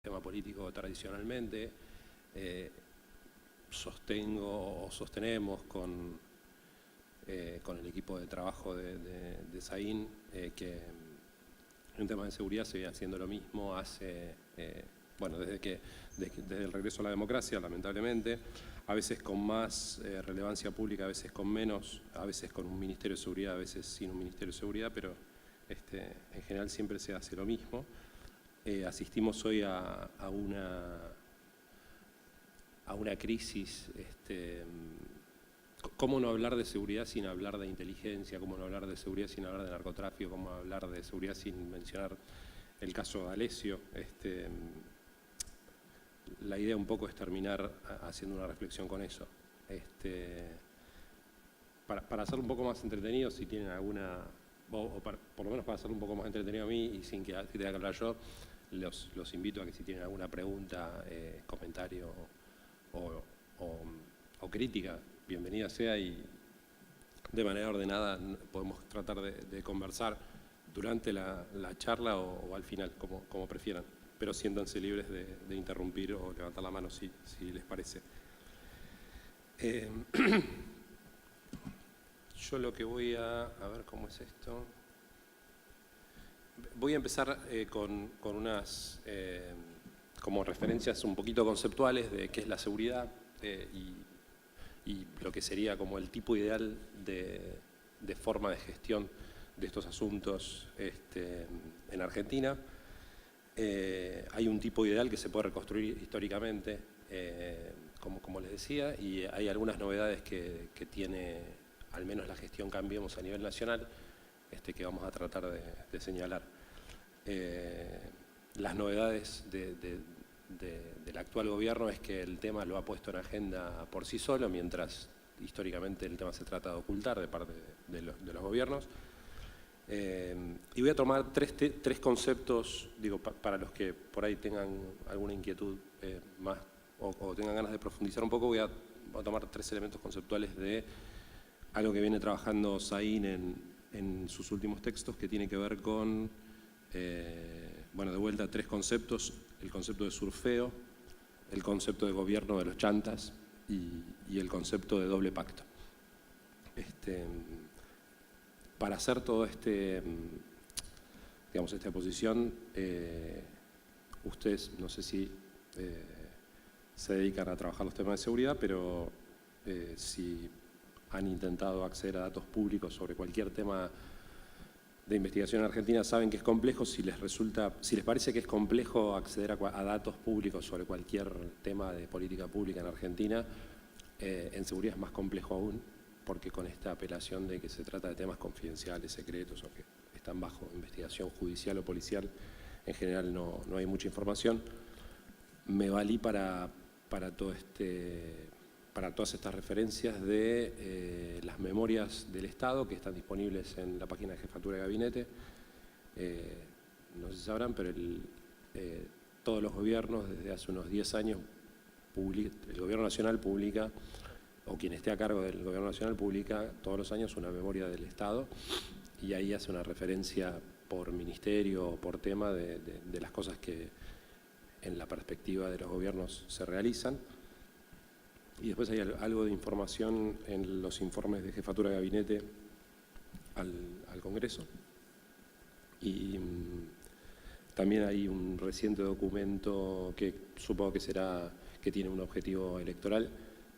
sistema político tradicionalmente. Sostenemos con el equipo de trabajo de Zain que en temas de seguridad se viene haciendo lo mismo desde el regreso a la democracia, lamentablemente, a veces con más relevancia pública, a veces con menos, a veces con un Ministerio de Seguridad, a veces sin un Ministerio de Seguridad, pero en general siempre se hace lo mismo. Asistimos hoy a una crisis. ¿Cómo no hablar de seguridad sin hablar de inteligencia? ¿Cómo no hablar de seguridad sin hablar de narcotráfico? ¿Cómo hablar de seguridad sin mencionar el caso de Alessio? La idea un poco es terminar haciendo una reflexión con eso. Para hacerlo un poco más entretenido, si tienen alguna, por lo menos para hacerlo un poco más entretenido a mí y sin que tenga que hablar yo, los invito a que si tienen alguna pregunta, comentario o crítica, bienvenida sea, y de manera ordenada podemos tratar de conversar durante la charla o al final, como prefieran. Pero siéntanse libres de interrumpir o levantar la mano si les parece. Yo lo que voy a ver cómo es esto. Voy a empezar con unas como referencias un poquito conceptuales de qué es la seguridad y lo que sería como el tipo ideal de forma de gestión de estos asuntos en Argentina. Hay un tipo ideal que se puede reconstruir históricamente, como les decía, y hay algunas novedades que tiene al menos la gestión Cambiemos a nivel nacional, que vamos a tratar de señalar. Las novedades del actual gobierno es que el tema lo ha puesto en agenda por sí solo, mientras históricamente el tema se trata de ocultar de parte de los gobiernos. Y voy a tomar tres conceptos, digo, para los que por ahí tengan alguna inquietud más o tengan ganas de profundizar un poco, voy a tomar tres elementos conceptuales de algo que viene trabajando Zain en sus últimos textos, que tiene que ver con, de vuelta, tres conceptos: el concepto de surfeo, el concepto de gobierno de los chantas y el concepto de doble pacto. Para hacer todo esta exposición, ustedes no sé si se dedican a trabajar los temas de seguridad, pero si han intentado acceder a datos públicos sobre cualquier tema de investigación en Argentina, saben que es complejo. Si les parece que es complejo acceder a datos públicos sobre cualquier tema de política pública en Argentina, en seguridad es más complejo aún, porque con esta apelación de que se trata de temas confidenciales, secretos, o que están bajo investigación judicial o policial, en general no hay mucha información. Me valí para todas estas referencias de las memorias del Estado, que están disponibles en la página de Jefatura de Gabinete. No sé si sabrán, pero todos los gobiernos, desde hace unos 10 años, el Gobierno Nacional publica, o quien esté a cargo del Gobierno Nacional publica todos los años una memoria del Estado, y ahí hace una referencia por ministerio o por tema de las cosas que en la perspectiva de los gobiernos se realizan. Y después hay algo de información en los informes de Jefatura de Gabinete al Congreso. Y también hay un reciente documento que supongo que tiene un objetivo electoral,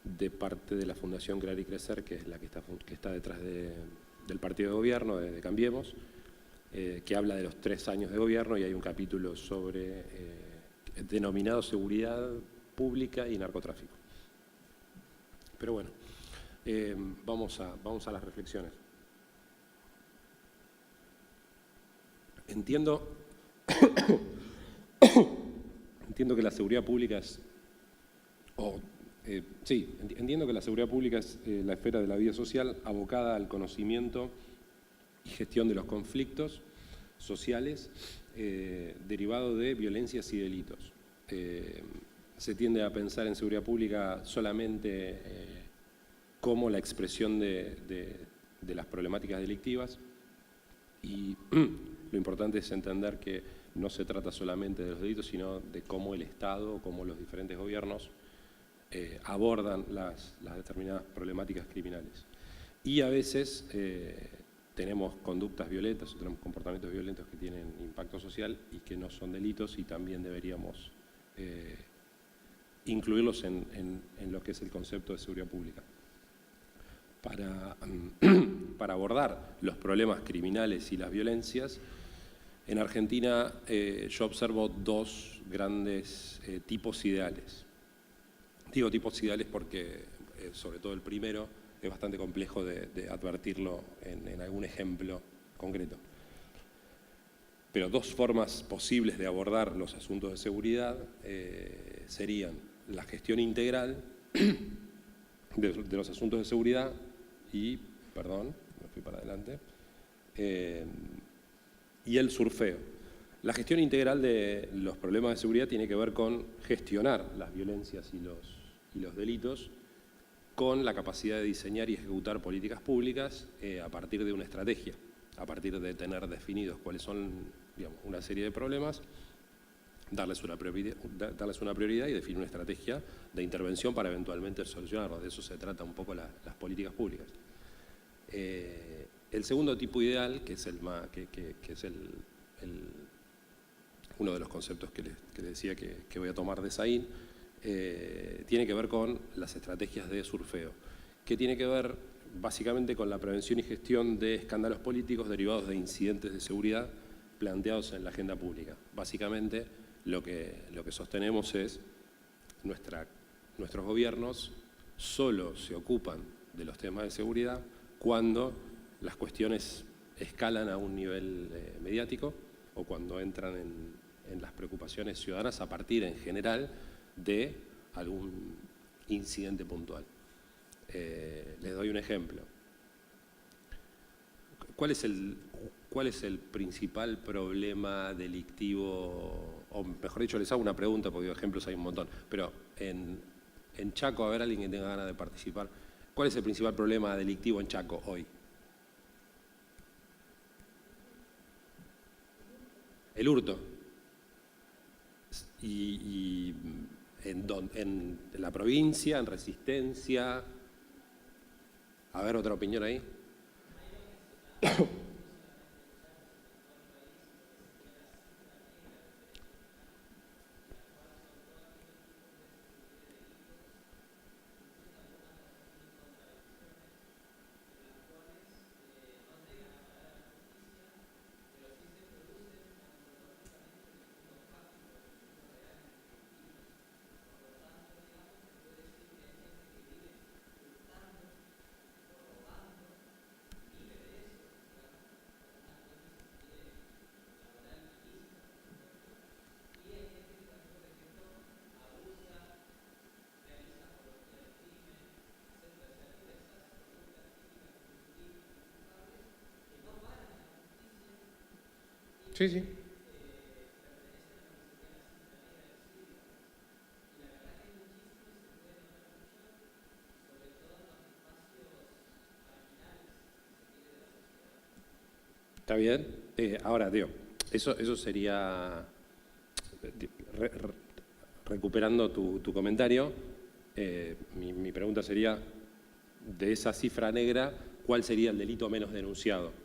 de parte de la Fundación Crear y Crecer, que es la que está detrás del partido de gobierno, de Cambiemos, que habla de los 3 años de gobierno, y hay un capítulo sobre denominado seguridad pública y narcotráfico. Pero bueno, vamos a las reflexiones. Entiendo que la seguridad pública entiendo que la seguridad pública es la esfera de la vida social abocada al conocimiento y gestión de los conflictos sociales derivados de violencias y delitos. Se tiende a pensar en seguridad pública solamente como la expresión de las problemáticas delictivas, y lo importante es entender que no se trata solamente de los delitos, sino de cómo el Estado, cómo los diferentes gobiernos abordan las determinadas problemáticas criminales. Y a veces tenemos conductas violentas o tenemos comportamientos violentos que tienen impacto social y que no son delitos, y también deberíamos incluirlos en lo que es el concepto de seguridad pública. Para abordar los problemas criminales y las violencias, en Argentina yo observo dos grandes tipos ideales. Digo tipos ideales porque, sobre todo el primero, es bastante complejo de advertirlo en algún ejemplo concreto. Pero dos formas posibles de abordar los asuntos de seguridad serían la gestión integral de los asuntos de seguridad y, perdón, me fui para adelante, y el surfeo. La gestión integral de los problemas de seguridad tiene que ver con gestionar las violencias y los delitos con la capacidad de diseñar y ejecutar políticas públicas a partir de una estrategia, a partir de tener definidos cuáles son, digamos, una serie de problemas, darles una prioridad y definir una estrategia de intervención para eventualmente solucionarlos. De eso se trata un poco las políticas públicas. El segundo tipo ideal, que es uno de los conceptos que les decía que voy a tomar de Saín, tiene que ver con las estrategias de surfeo, que tiene que ver básicamente con la prevención y gestión de escándalos políticos derivados de incidentes de seguridad planteados en la agenda pública. Básicamente lo que sostenemos es nuestros gobiernos solo se ocupan de los temas de seguridad cuando las cuestiones escalan a un nivel mediático o cuando entran en las preocupaciones ciudadanas a partir, en general, de algún incidente puntual. Les doy un ejemplo. ¿Cuál es el principal problema delictivo? O mejor dicho, les hago una pregunta porque ejemplos hay un montón. Pero en Chaco, a ver, alguien que tenga ganas de participar. ¿Cuál es el principal problema delictivo en Chaco hoy? El hurto. Y en la provincia, en Resistencia. A ver, otra opinión ahí. Sí, sí. Está bien. Ahora, digo, eso sería, recuperando tu comentario, mi pregunta sería, de esa cifra negra, ¿cuál sería el delito menos denunciado?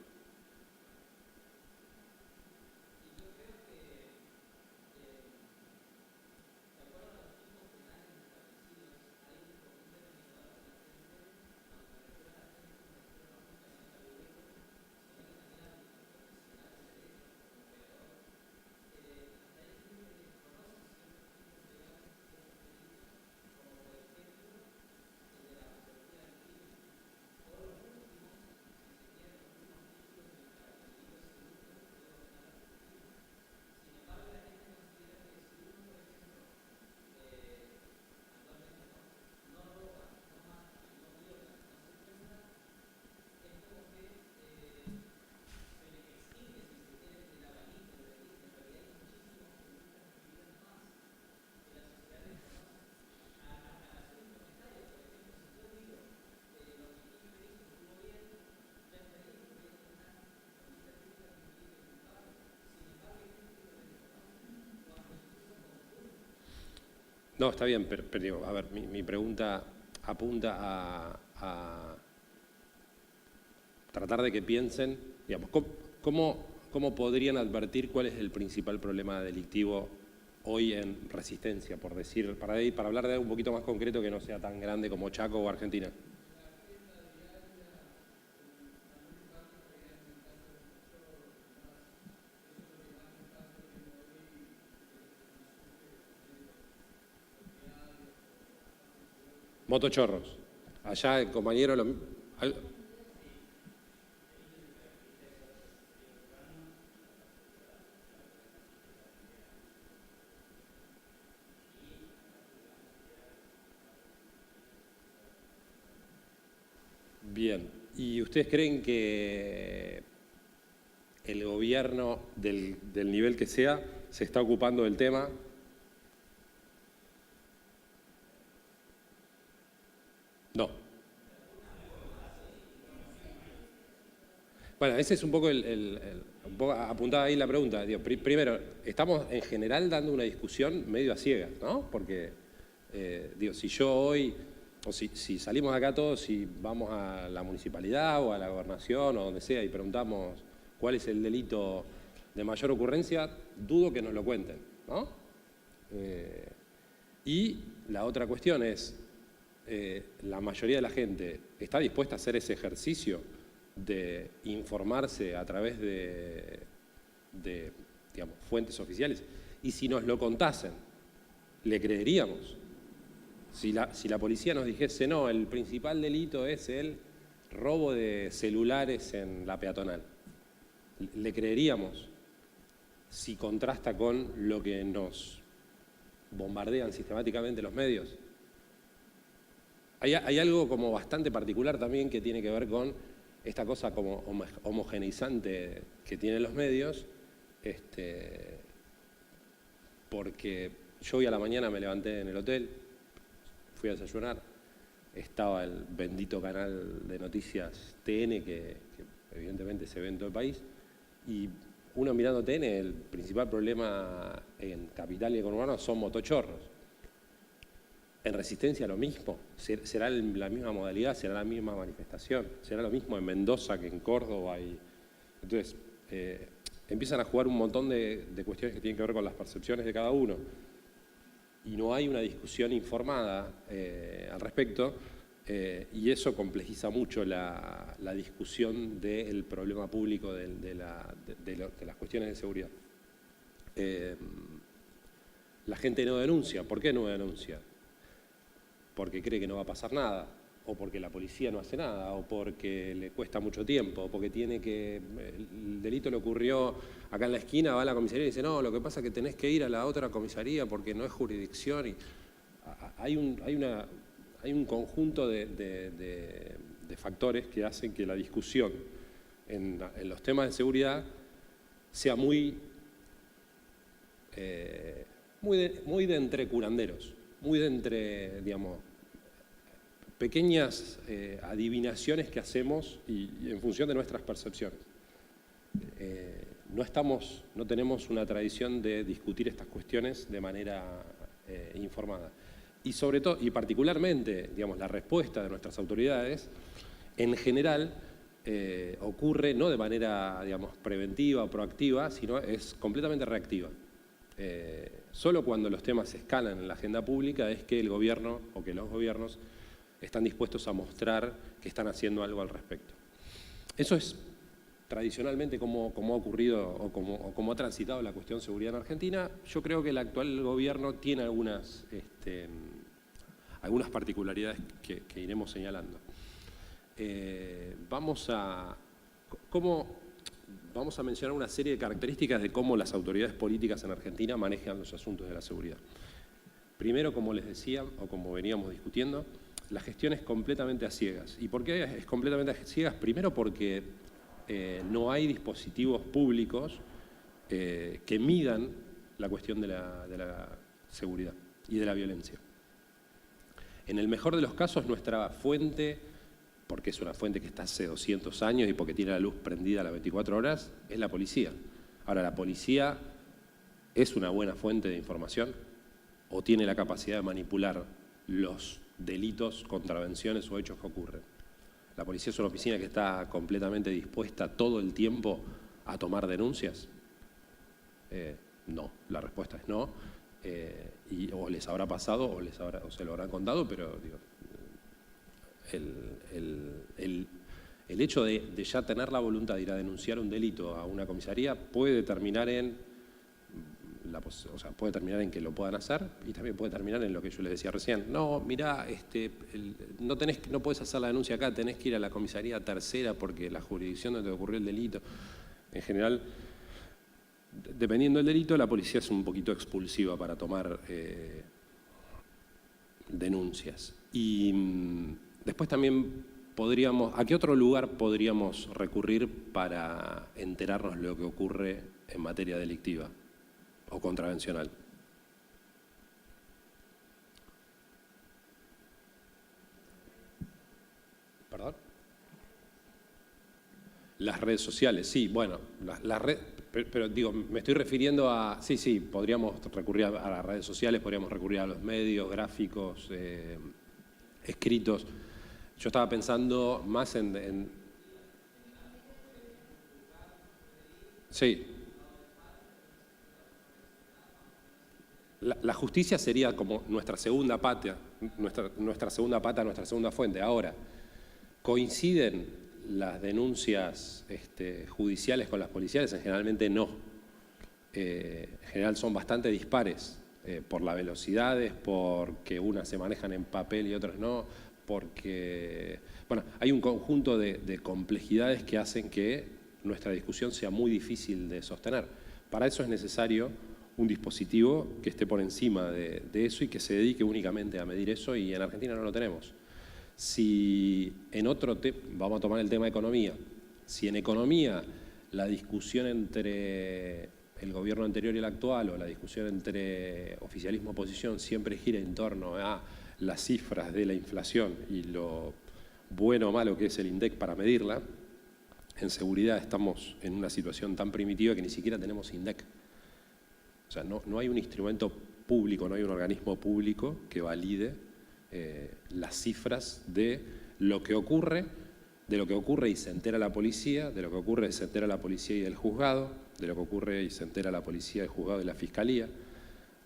No, está bien, pero digo, a ver, mi pregunta apunta a tratar de que piensen, digamos, ¿cómo podrían advertir cuál es el principal problema delictivo hoy en Resistencia, por decir, para hablar de algo un poquito más concreto que no sea tan grande como Chaco o Argentina? Motochorros. Allá el compañero Bien. ¿Y ustedes creen que el gobierno del nivel que sea se está ocupando del tema? No. Bueno, ese es un poco un poco apuntada ahí la pregunta. Digo, primero, estamos en general dando una discusión medio a ciegas, ¿no? Porque, digo, si yo hoy, o si salimos de acá todos y vamos a la municipalidad o a la gobernación o donde sea y preguntamos cuál es el delito de mayor ocurrencia, dudo que nos lo cuenten, ¿no? Y la otra cuestión es, la mayoría de la gente está dispuesta a hacer ese ejercicio de informarse a través de digamos, fuentes oficiales. Y si nos lo contasen, ¿le creeríamos? Si la policía nos dijese, no, el principal delito es el robo de celulares en la peatonal, ¿le creeríamos si contrasta con lo que nos bombardean sistemáticamente los medios? Hay algo como bastante particular también que tiene que ver con esta cosa como homogeneizante que tienen los medios, porque yo hoy a la mañana me levanté en el hotel, fui a desayunar, estaba el bendito canal de noticias TN, que evidentemente se ve en todo el país, y uno mirando TN, el principal problema en Capital y en Conurbano son motochorros. En Resistencia lo mismo, será la misma modalidad, será la misma manifestación, será lo mismo en Mendoza que en Córdoba. Entonces, empiezan a jugar un montón de cuestiones que tienen que ver con las percepciones de cada uno. Y no hay una discusión informada al respecto, y eso complejiza mucho la discusión del problema público de las cuestiones de seguridad. La gente no denuncia. ¿Por qué no denuncia? Porque cree que no va a pasar nada, o porque la policía no hace nada, o porque le cuesta mucho tiempo, o porque el delito le ocurrió acá en la esquina, va a la comisaría y dice, no, lo que pasa es que tenés que ir a la otra comisaría porque no es jurisdicción. Hay un conjunto de factores que hacen que la discusión en los temas de seguridad sea muy de entre curanderos, muy de entre, digamos, pequeñas adivinaciones que hacemos y en función de nuestras percepciones. No tenemos una tradición de discutir estas cuestiones de manera informada. Y sobre todo, y particularmente, digamos, la respuesta de nuestras autoridades, en general, ocurre no de manera, digamos, preventiva o proactiva, sino es completamente reactiva. Solo cuando los temas escalan en la agenda pública es que el gobierno o que los gobiernos están dispuestos a mostrar que están haciendo algo al respecto. Eso es tradicionalmente como ha ocurrido o como ha transitado la cuestión de seguridad en Argentina. Yo creo que el actual gobierno tiene algunas particularidades que iremos señalando. Vamos a mencionar una serie de características de cómo las autoridades políticas en Argentina manejan los asuntos de la seguridad. Primero, como les decía, o como veníamos discutiendo, la gestión es completamente a ciegas. ¿Y por qué es completamente a ciegas? Primero porque no hay dispositivos públicos que midan la cuestión de la seguridad y de la violencia. En el mejor de los casos, nuestra fuente, porque es una fuente que está hace 200 años y porque tiene la luz prendida a las 24 horas, es la policía. Ahora, ¿la policía es una buena fuente de información? o tiene la capacidad de manipular los delitos, contravenciones o hechos que ocurren. ¿La policía es una oficina que está completamente dispuesta todo el tiempo a tomar denuncias? No, la respuesta es no. O les habrá pasado o se lo habrán contado, pero digo, el hecho de ya tener la voluntad de ir a denunciar un delito a una comisaría puede terminar en que lo puedan hacer, y también puede terminar en lo que yo les decía recién. No, mirá, no podés hacer la denuncia acá, tenés que ir a la comisaría tercera porque la jurisdicción donde ocurrió el delito. En general, dependiendo del delito, la policía es un poquito expulsiva para tomar denuncias. Y después también ¿a qué otro lugar podríamos recurrir para enterarnos de lo que ocurre en materia delictiva o contravencional? ¿Perdón? Las redes sociales, sí, bueno, las redes, pero digo, me estoy refiriendo a, sí, podríamos recurrir a las redes sociales, podríamos recurrir a los medios, gráficos, escritos. Yo estaba pensando más en sí. La justicia sería como nuestra segunda pata, nuestra segunda fuente. Ahora, ¿coinciden las denuncias judiciales con las policiales? Generalmente no. En general son bastante dispares por las velocidades, porque unas se manejan en papel y otras no, porque bueno, hay un conjunto de complejidades que hacen que nuestra discusión sea muy difícil de sostener. Para eso es necesario un dispositivo que esté por encima de eso y que se dedique únicamente a medir eso, y en Argentina no lo tenemos. Si en vamos a tomar el tema de economía, si en economía la discusión entre el gobierno anterior y el actual, o la discusión entre oficialismo y oposición, siempre gira en torno a las cifras de la inflación y lo bueno o malo que es el INDEC para medirla, en seguridad estamos en una situación tan primitiva que ni siquiera tenemos INDEC. O sea, no hay un instrumento público, no hay un organismo público que valide las cifras de lo que ocurre y se entera la policía, de lo que ocurre y se entera la policía y el juzgado, de lo que ocurre y se entera la policía, el juzgado y la fiscalía,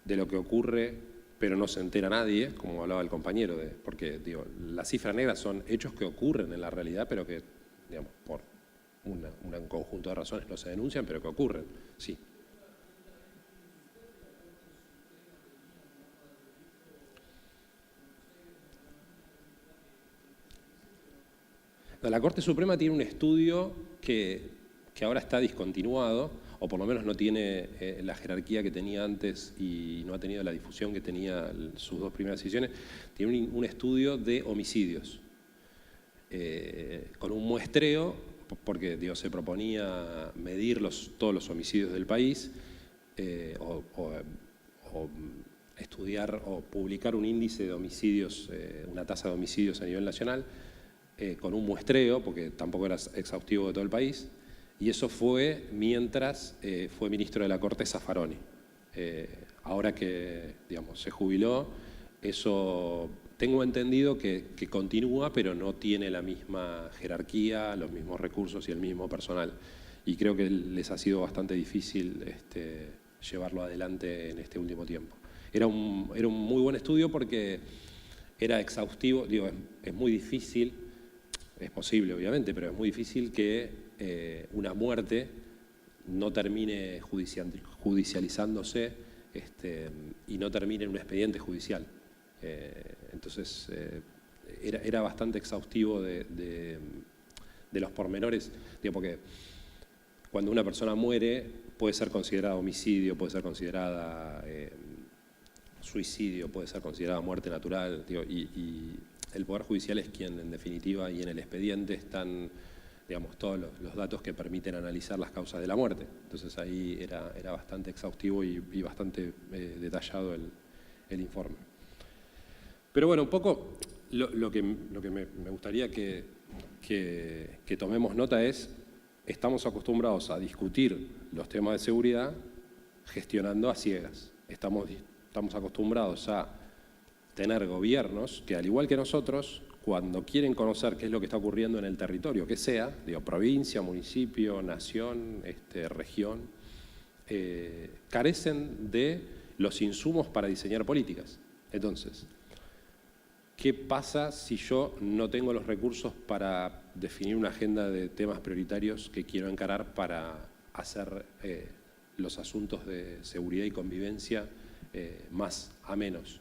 de lo que ocurre pero no se entera nadie, como hablaba el compañero, porque digo, las cifras negras son hechos que ocurren en la realidad, pero que, digamos, por un conjunto de razones no se denuncian, pero que ocurren, sí. La Corte Suprema tiene un estudio que ahora está discontinuado, o por lo menos no tiene la jerarquía que tenía antes y no ha tenido la difusión que tenía sus dos primeras decisiones. Tiene un estudio de homicidios, con un muestreo, porque digo, se proponía medir todos los homicidios del país, o estudiar o publicar un índice de homicidios, una tasa de homicidios a nivel nacional, con un muestreo, porque tampoco era exhaustivo de todo el país, y eso fue mientras fue ministro de la Corte Zaffaroni. Ahora que, digamos, se jubiló, eso tengo entendido que continúa, pero no tiene la misma jerarquía, los mismos recursos y el mismo personal. Y creo que les ha sido bastante difícil llevarlo adelante en este último tiempo. Era un muy buen estudio porque era exhaustivo, digo, es muy difícil. Es posible, obviamente, pero es muy difícil que una muerte no termine judicializándose y no termine en un expediente judicial. Entonces, era bastante exhaustivo de los pormenores, digo, porque cuando una persona muere puede ser considerada homicidio, puede ser considerada suicidio, puede ser considerada muerte natural, digo, y el Poder Judicial es quien, en definitiva, y en el expediente están, digamos, todos los datos que permiten analizar las causas de la muerte. Entonces ahí era bastante exhaustivo y bastante detallado el informe. Pero bueno, un poco lo que me gustaría que tomemos nota es, estamos acostumbrados a discutir los temas de seguridad gestionando a ciegas. Estamos estamos acostumbrados a tener gobiernos que, al igual que nosotros, cuando quieren conocer qué es lo que está ocurriendo en el territorio, que sea, digo, provincia, municipio, nación, región, carecen de los insumos para diseñar políticas. Entonces, ¿qué pasa si yo no tengo los recursos para definir una agenda de temas prioritarios que quiero encarar para hacer los asuntos de seguridad y convivencia más amenos?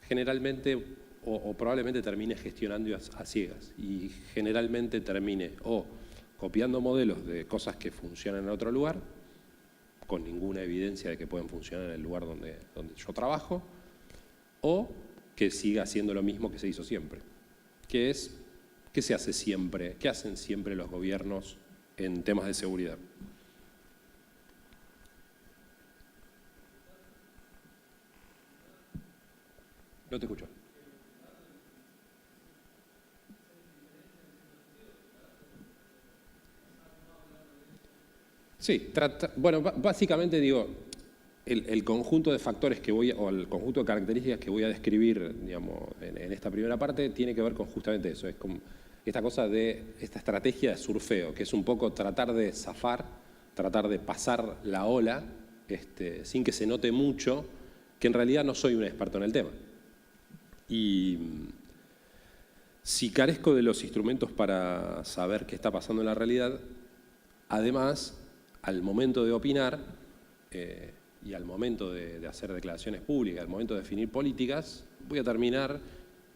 Generalmente, o probablemente termine gestionando a ciegas, y generalmente termine o copiando modelos de cosas que funcionan en otro lugar, con ninguna evidencia de que pueden funcionar en el lugar donde yo trabajo, o que siga haciendo lo mismo que se hizo siempre. ¿Qué se hace siempre? ¿Qué hacen siempre los gobiernos en temas de seguridad? No te escucho. Sí, bueno, básicamente digo, el conjunto de factores o el conjunto de características que voy a describir, digamos, en esta primera parte tiene que ver con justamente eso, es con esta cosa de esta estrategia de surfeo, que es un poco tratar de zafar, tratar de pasar la ola, sin que se note mucho, que en realidad no soy un experto en el tema. Y si carezco de los instrumentos para saber qué está pasando en la realidad, además, al momento de opinar y al momento de hacer declaraciones públicas, al momento de definir políticas, voy a terminar,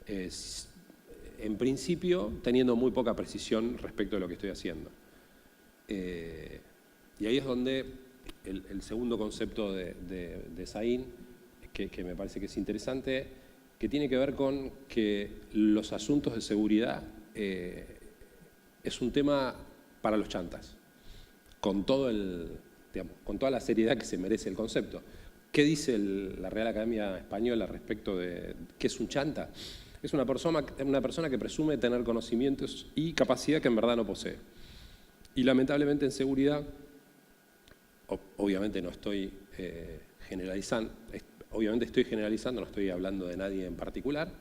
en principio, teniendo muy poca precisión respecto de lo que estoy haciendo. Y ahí es donde el segundo concepto de Saín, que me parece que es interesante, que tiene que ver con que los asuntos de seguridad es un tema para los chantas, con toda la seriedad que se merece el concepto. ¿Qué dice la Real Academia Española respecto de qué es un chanta? Es una persona que presume tener conocimientos y capacidad que en verdad no posee. Y lamentablemente en seguridad, obviamente no estoy generalizando, obviamente estoy generalizando, no estoy hablando de nadie en particular,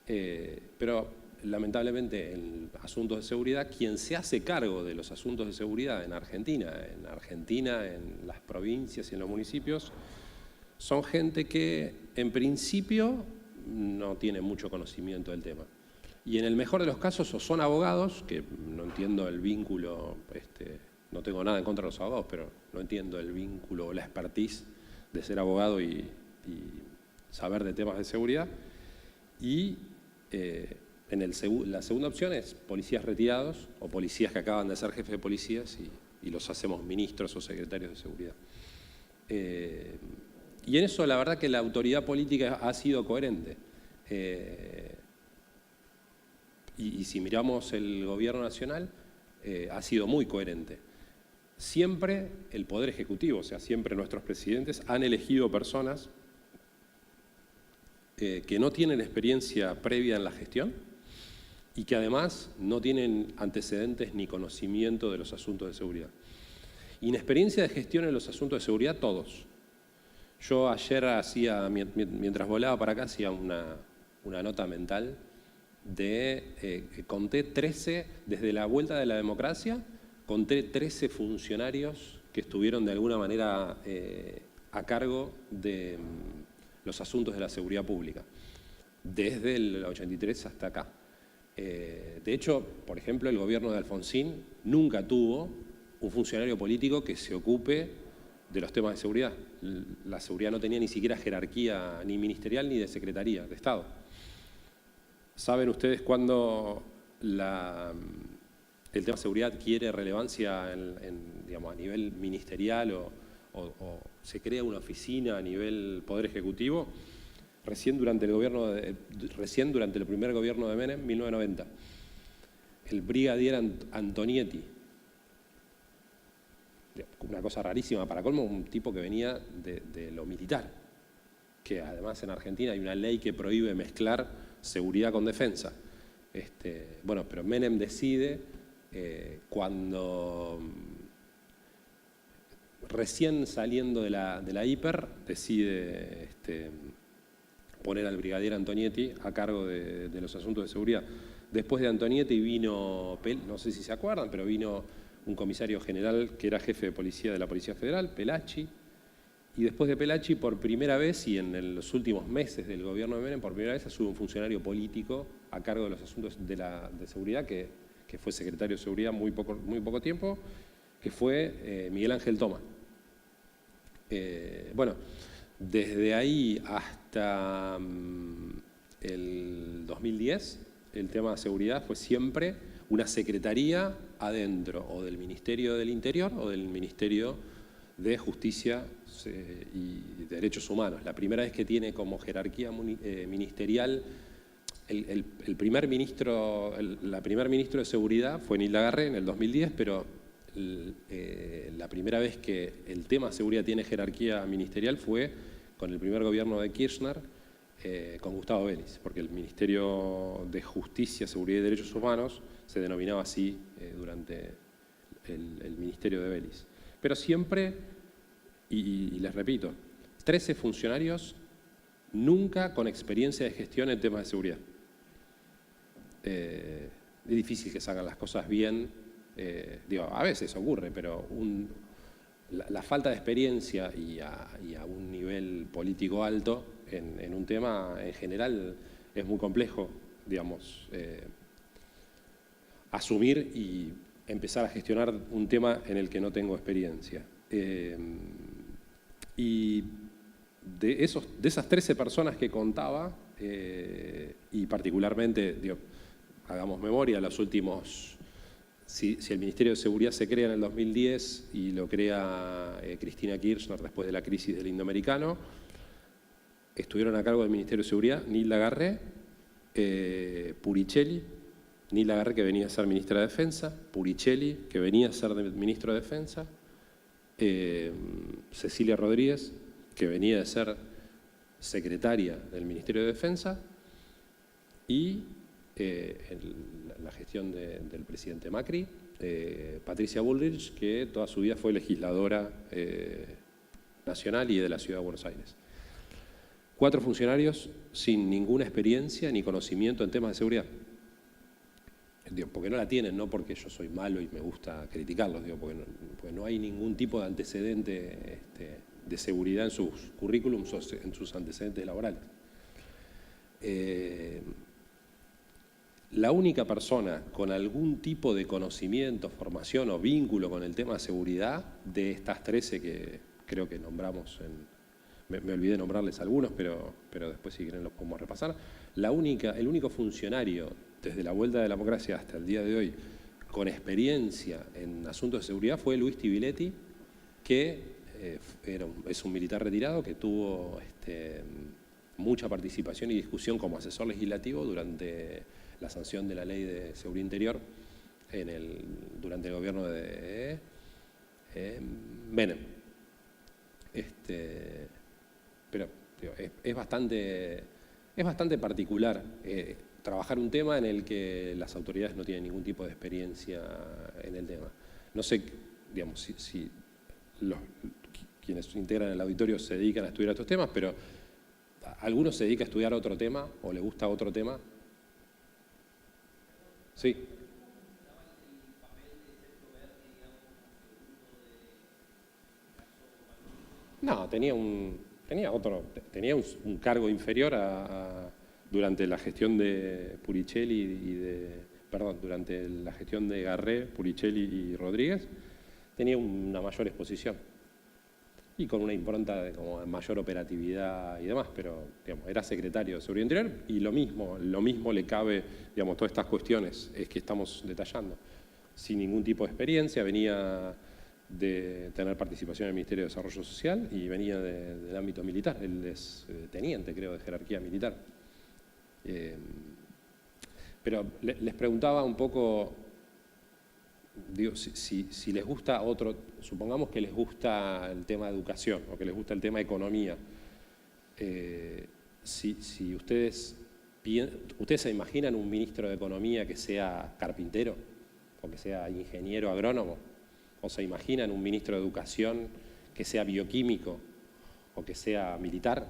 pero lamentablemente en asuntos de seguridad, quien se hace cargo de los asuntos de seguridad en Argentina, en las provincias y en los municipios, son gente que en principio no tiene mucho conocimiento del tema. Y en el mejor de los casos o son abogados, que no entiendo el vínculo, no tengo nada en contra de los abogados, pero no entiendo el vínculo o la expertise de ser abogado y saber de temas de seguridad. Y la segunda opción es policías retirados o policías que acaban de ser jefes de policías y los hacemos ministros o secretarios de seguridad. Y en eso la verdad que la autoridad política ha sido coherente. Y si miramos el gobierno nacional, ha sido muy coherente. Siempre el Poder Ejecutivo, o sea, siempre nuestros presidentes han elegido personas que no tienen experiencia previa en la gestión y que además no tienen antecedentes ni conocimiento de los asuntos de seguridad. Inexperiencia de gestión en los asuntos de seguridad, todos. Yo ayer mientras volaba para acá, hacía una nota mental conté 13, desde la vuelta de la democracia, conté 13 funcionarios que estuvieron de alguna manera a cargo de los asuntos de la seguridad pública, desde el 83 hasta acá. De hecho, por ejemplo, el gobierno de Alfonsín nunca tuvo un funcionario político que se ocupe de los temas de seguridad. La seguridad no tenía ni siquiera jerarquía ni ministerial ni de secretaría de Estado. ¿Saben ustedes cuándo el tema de seguridad adquiere relevancia digamos, a nivel ministerial o se crea una oficina a nivel Poder Ejecutivo? Recién durante el primer gobierno de Menem, 1990. El brigadier Antonietti. Una cosa rarísima, para colmo, un tipo que venía de lo militar, que además en Argentina hay una ley que prohíbe mezclar seguridad con defensa. Bueno, pero Menem decide, cuando recién saliendo de la hiper, decide poner al brigadier Antonietti a cargo de los asuntos de seguridad. Después de Antonietti vino, no sé si se acuerdan, pero vino un comisario general que era jefe de policía de la Policía Federal, Pelacci. Y después de Pelacci, por primera vez, y en los últimos meses del gobierno de Menem, por primera vez asume un funcionario político a cargo de los asuntos de seguridad, que fue secretario de seguridad muy poco tiempo, que fue Miguel Ángel Toma. Bueno, desde ahí hasta el 2010, el tema de seguridad fue siempre una secretaría adentro o del Ministerio del Interior o del Ministerio de Justicia y Derechos Humanos. La primera vez que tiene como jerarquía ministerial la primer ministro de Seguridad fue Nilda Garré en el 2010, pero la primera vez que el tema de seguridad tiene jerarquía ministerial fue con el primer gobierno de Kirchner, con Gustavo Vélez, porque el Ministerio de Justicia, Seguridad y Derechos Humanos se denominaba así durante el Ministerio de Vélez. Pero siempre, y les repito, 13 funcionarios nunca con experiencia de gestión en temas de seguridad. Es difícil que salgan las cosas bien, a veces ocurre, pero la falta de experiencia y a un nivel político alto en un tema en general es muy complejo, asumir y empezar a gestionar un tema en el que no tengo experiencia. Y de esas 13 personas que contaba, y particularmente, hagamos memoria, los últimos, si el Ministerio de Seguridad se crea en el 2010 y lo crea Cristina Kirchner después de la crisis del Indoamericano, estuvieron a cargo del Ministerio de Seguridad Nilda Garré, Puricelli, Nilda Garré, que venía a ser ministra de Defensa, Puricelli, que venía a ser ministro de Defensa, Cecilia Rodríguez, que venía de ser secretaria del Ministerio de Defensa, y la gestión del presidente Macri, Patricia Bullrich, que toda su vida fue legisladora nacional y de la Ciudad de Buenos Aires. 4 funcionarios sin ninguna experiencia ni conocimiento en temas de seguridad. Porque no la tienen, no porque yo soy malo y me gusta criticarlos, porque no hay ningún tipo de antecedente de seguridad en sus currículums o en sus antecedentes laborales. La única persona con algún tipo de conocimiento, formación o vínculo con el tema de seguridad, de estas 13 que creo que nombramos, me olvidé nombrarles algunos, pero después si quieren los podemos repasar, el único funcionario desde la vuelta de la democracia hasta el día de hoy con experiencia en asuntos de seguridad fue Luis Tibiletti, que es un militar retirado que tuvo mucha participación y discusión como asesor legislativo durante la sanción de la Ley de Seguridad Interior durante el gobierno de Menem. Pero es bastante particular trabajar un tema en el que las autoridades no tienen ningún tipo de experiencia en el tema. No sé, si quienes integran el auditorio se dedican a estudiar estos temas, pero ¿alguno se dedica a estudiar otro tema o le gusta otro tema? Sí. No, tenía un cargo inferior durante la gestión de Puricelli durante la gestión de Garré, Puricelli y Rodríguez, tenía una mayor exposición y con una impronta de como mayor operatividad y demás, pero era secretario de Seguridad Interior y lo mismo le cabe, todas estas cuestiones que estamos detallando. Sin ningún tipo de experiencia, venía de tener participación en el Ministerio de Desarrollo Social y venía del ámbito militar. Él es teniente, creo, de jerarquía militar. Pero les preguntaba un poco, si les gusta supongamos que les gusta el tema de educación o que les gusta el tema de economía, si ustedes se imaginan un ministro de Economía que sea carpintero o que sea ingeniero agrónomo, o se imaginan un ministro de Educación que sea bioquímico o que sea militar.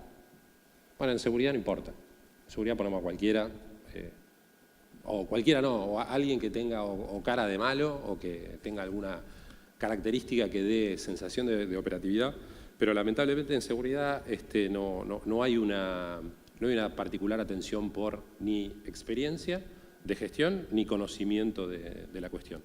Bueno, en seguridad no importa. En seguridad ponemos a cualquiera, o cualquiera no, o a alguien que tenga o cara de malo o que tenga alguna característica que dé sensación de operatividad, pero lamentablemente en seguridad no hay una particular atención por ni experiencia de gestión ni conocimiento de la cuestión.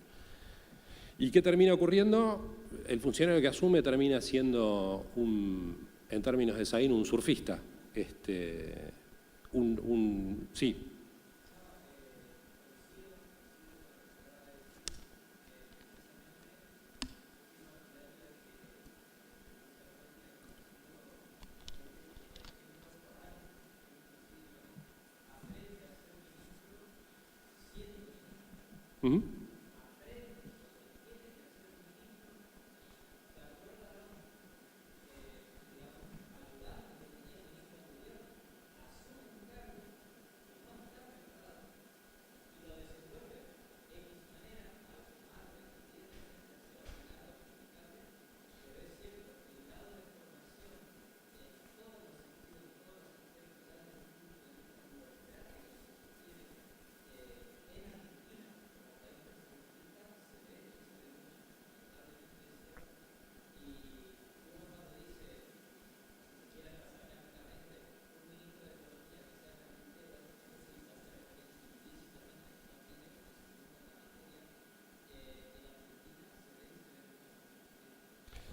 ¿Y qué termina ocurriendo? El funcionario que asume termina siendo, en términos de Saín, un surfista. Sí. Uh-huh.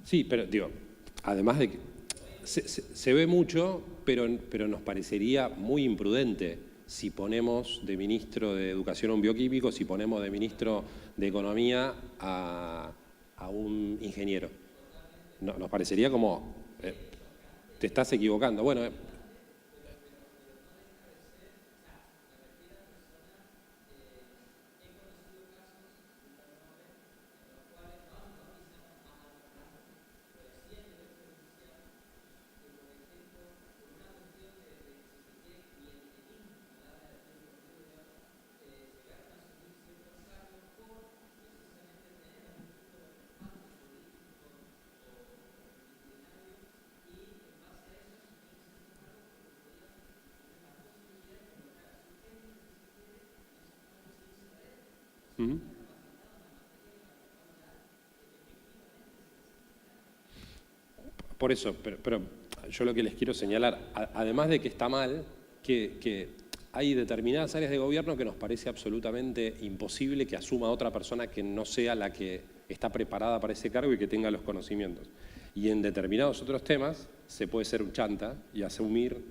Sí, pero digo, además de que se ve mucho, pero nos parecería muy imprudente si ponemos de ministro de Educación a un bioquímico, si ponemos de ministro de Economía a un ingeniero. No, nos parecería como, te estás equivocando. Bueno, por eso, pero yo lo que les quiero señalar, además de que está mal, que hay determinadas áreas de gobierno que nos parece absolutamente imposible que asuma otra persona que no sea la que está preparada para ese cargo y que tenga los conocimientos. Y en determinados otros temas se puede ser un chanta y asumir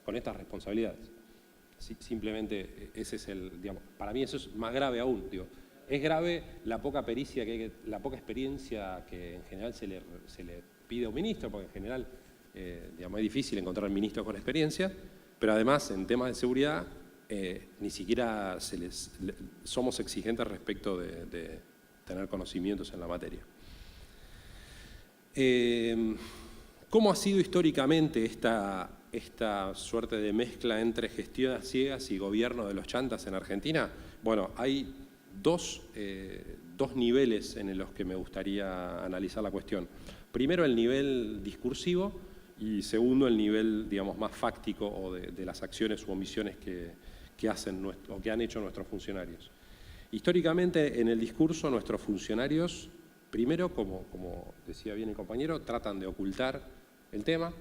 con estas responsabilidades. Simplemente ese es digamos, para mí eso es más grave aún, digo. Es grave la poca pericia, la poca experiencia que en general se le pide a un ministro, porque en general digamos, es difícil encontrar ministros con experiencia, pero además en temas de seguridad ni siquiera somos exigentes respecto de tener conocimientos en la materia. ¿Cómo ha sido históricamente esta suerte de mezcla entre gestión a ciegas y gobierno de los chantas en Argentina? Bueno, hay dos niveles en los que me gustaría analizar la cuestión. Primero, el nivel discursivo y segundo, el nivel, digamos, más fáctico o de las acciones u omisiones que hacen o que han hecho nuestros funcionarios. Históricamente, en el discurso, nuestros funcionarios, primero, como decía bien el compañero, tratan de ocultar el tema.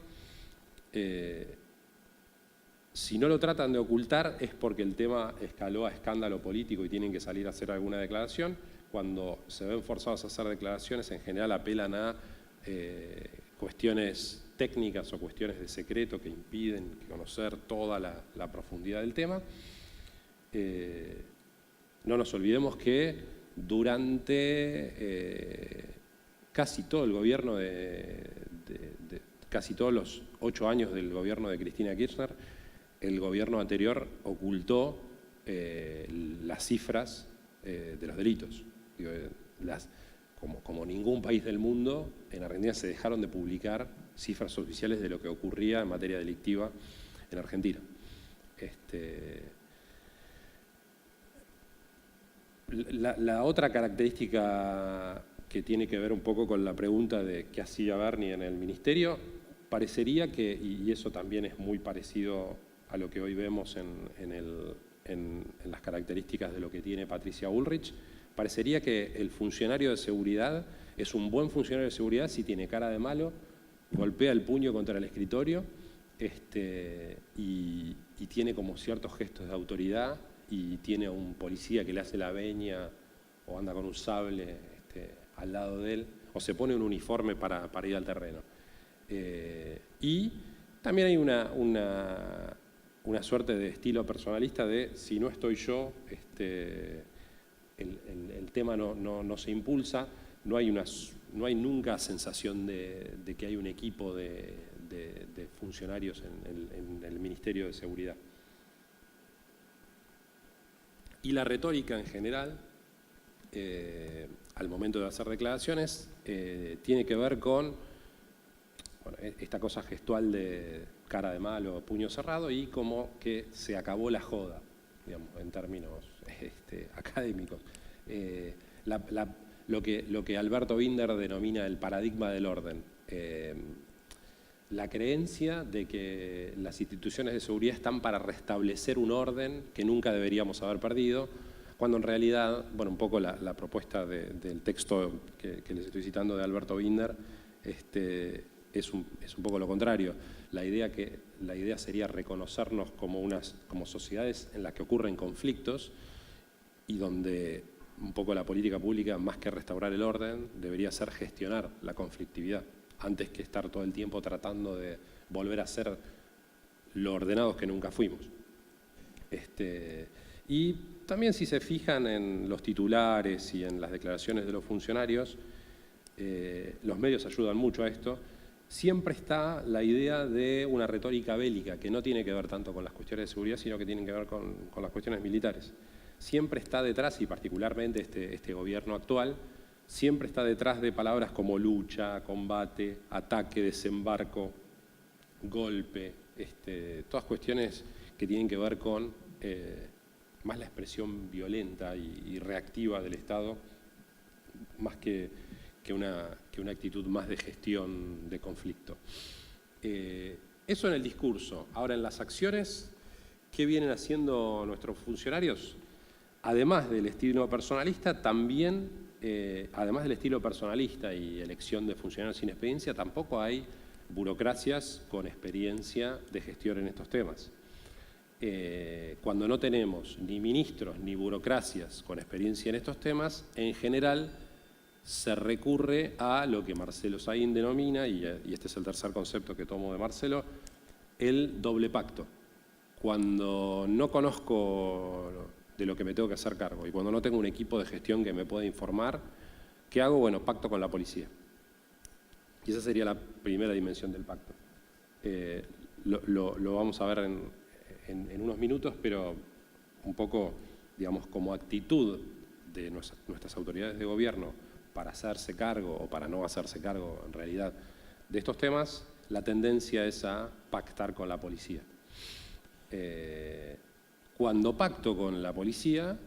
Si no lo tratan de ocultar es porque el tema escaló a escándalo político y tienen que salir a hacer alguna declaración. Cuando se ven forzados a hacer declaraciones, en general apelan a cuestiones técnicas o cuestiones de secreto que impiden conocer toda la profundidad del tema. No nos olvidemos que durante casi todo el gobierno casi todos los 8 años del gobierno de Cristina Kirchner, el gobierno anterior ocultó las cifras de los delitos. Digo, como ningún país del mundo, en Argentina se dejaron de publicar cifras oficiales de lo que ocurría en materia delictiva en Argentina. La otra característica que tiene que ver un poco con la pregunta de qué hacía Bernie en el ministerio. Parecería que, y eso también es muy parecido a lo que hoy vemos en las características de lo que tiene Patricia Bullrich, parecería que el funcionario de seguridad es un buen funcionario de seguridad si tiene cara de malo, golpea el puño contra el escritorio y tiene como ciertos gestos de autoridad y tiene a un policía que le hace la veña o anda con un sable al lado de él o se pone un uniforme para ir al terreno. Y también hay una suerte de estilo personalista de si no estoy yo, el tema no se impulsa, no hay nunca sensación de que hay un equipo de funcionarios en el Ministerio de Seguridad. Y la retórica en general, al momento de hacer declaraciones, tiene que ver con esta cosa gestual de cara de malo, puño cerrado y como que se acabó la joda, digamos, en términos académicos. Lo que Alberto Binder denomina el paradigma del orden. La creencia de que las instituciones de seguridad están para restablecer un orden que nunca deberíamos haber perdido, cuando en realidad, bueno, un poco la propuesta del texto que les estoy citando de Alberto Binder es un poco lo contrario. La idea sería reconocernos como sociedades en las que ocurren conflictos y donde un poco la política pública, más que restaurar el orden, debería ser gestionar la conflictividad, antes que estar todo el tiempo tratando de volver a ser lo ordenados que nunca fuimos. Y también si se fijan en los titulares y en las declaraciones de los funcionarios, los medios ayudan mucho a esto, siempre está la idea de una retórica bélica que no tiene que ver tanto con las cuestiones de seguridad, sino que tienen que ver con las cuestiones militares. Siempre está detrás, y particularmente este gobierno actual, siempre está detrás de palabras como lucha, combate, ataque, desembarco, golpe, todas cuestiones que tienen que ver con más la expresión violenta y reactiva del Estado, más que una actitud más de gestión de conflicto. Eso en el discurso. Ahora, en las acciones, ¿qué vienen haciendo nuestros funcionarios? Además del estilo personalista, también, además del estilo personalista y elección de funcionarios sin experiencia, tampoco hay burocracias con experiencia de gestión en estos temas. Cuando no tenemos ni ministros ni burocracias con experiencia en estos temas, en general se recurre a lo que Marcelo Saín denomina, y este es el tercer concepto que tomo de Marcelo, el doble pacto. Cuando no conozco de lo que me tengo que hacer cargo y cuando no tengo un equipo de gestión que me pueda informar, ¿qué hago? Bueno, pacto con la policía. Y esa sería la primera dimensión del pacto. Lo vamos a ver en unos minutos, pero un poco, digamos, como actitud de nuestras autoridades de gobierno para hacerse cargo o para no hacerse cargo, en realidad, de estos temas, la tendencia es a pactar con la policía. Cuando pacto con la policía,